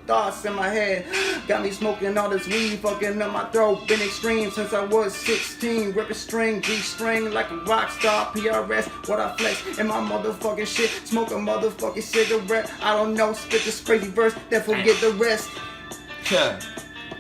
thoughts in my head. Got me smoking all this weed, fucking up my throat. Been extreme since I was 16. Rip a string, G-string like a rock star. PRS, what I flex in my motherfucking shit. Smoke a motherfucking cigarette. I don't know, spit this crazy verse, then forget the rest. Yeah.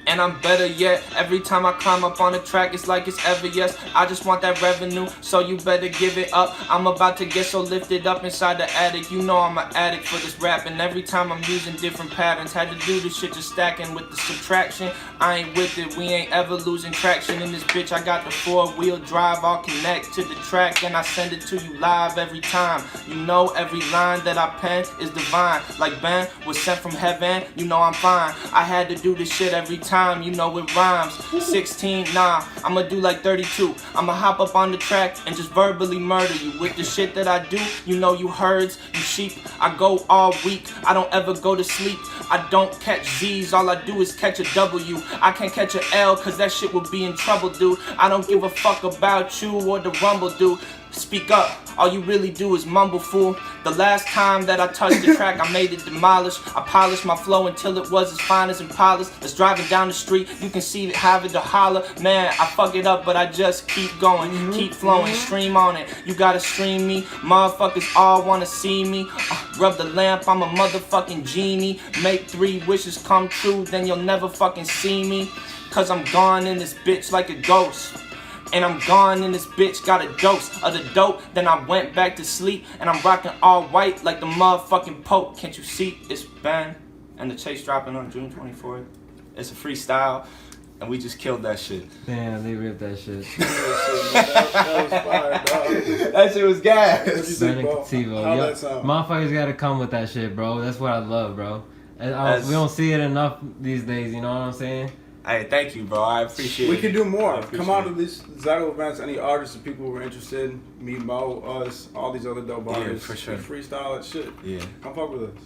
And I'm better yet. Every time I climb up on the track, it's like it's ever yes. I just want that revenue, so you better give it up. I'm about to get so lifted up inside the attic. You know I'm an addict for this rap, and every time I'm using different patterns. Had to do this shit just stacking with the subtraction. I ain't with it, we ain't ever losing traction in this bitch. I got the 4-wheel drive, I'll connect to the track, and I send it to you live every time. You know every line that I pen is divine. Like Ben was sent from heaven, you know I'm fine. I had to do this shit every time. You know it rhymes. 16, nah, I'ma do like 32. I'ma hop up on the track and just verbally murder you with the shit that I do. You know you herds, you sheep. I go all week, I don't ever go to sleep. I don't catch Z's, all I do is catch a W. I can't catch a L cause that shit would be in trouble, dude. I don't give a fuck about you or the rumble, dude. Speak up, all you really do is mumble, fool. The last time that I touched the track, I made it demolish. I polished my flow until it was as fine as Impalas. It's driving down the street, you can see it having to holler. Man, I fuck it up, but I just keep going, keep flowing, stream on it. You gotta stream me, motherfuckers all wanna see me. Rub the lamp, I'm a motherfucking genie. Make 3 wishes come true, then you'll never fucking see me. Cause I'm gone in this bitch like a ghost. And I'm gone in this bitch, got a dose of the dope. Then I went back to sleep, and I'm rocking all white like the motherfucking Pope. Can't you see? It's Ben, and the chase dropping on June 24th. It's a freestyle, and we just killed that shit. Damn, they ripped that shit. that was fire, dog. That shit was gas. Ben and Cattivo. How Yo, that sound? motherfuckers gotta come with that shit, bro. That's what I love, bro. And we don't see it enough these days. You know what I'm saying? Hey, thank you, bro. I appreciate it. We can do more. Come out to these Zyto events. Any artists or people who are interested, me, Mo, us, all these other dope artists. For sure. Freestyle that shit. Yeah. Come fuck with us.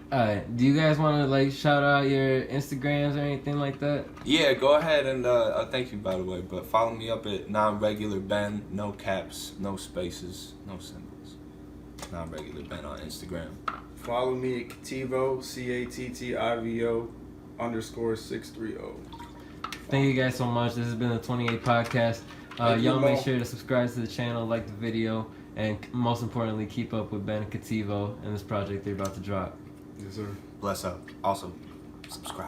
Alright, do you guys want to like shout out your Instagrams or anything like that? Yeah, go ahead and thank you, by the way. But follow me up at non-regular Ben, no caps, no spaces, no symbols. Non-regular Ben on Instagram. Follow me at Cattivo, CATTIVO _630. Thank you guys so much. This has been the 28 podcast. Y'all make sure to subscribe to the channel, like the video, and most importantly, keep up with Ben and Cattivo and this project they're about to drop. Yes, sir. Bless up. Also, subscribe.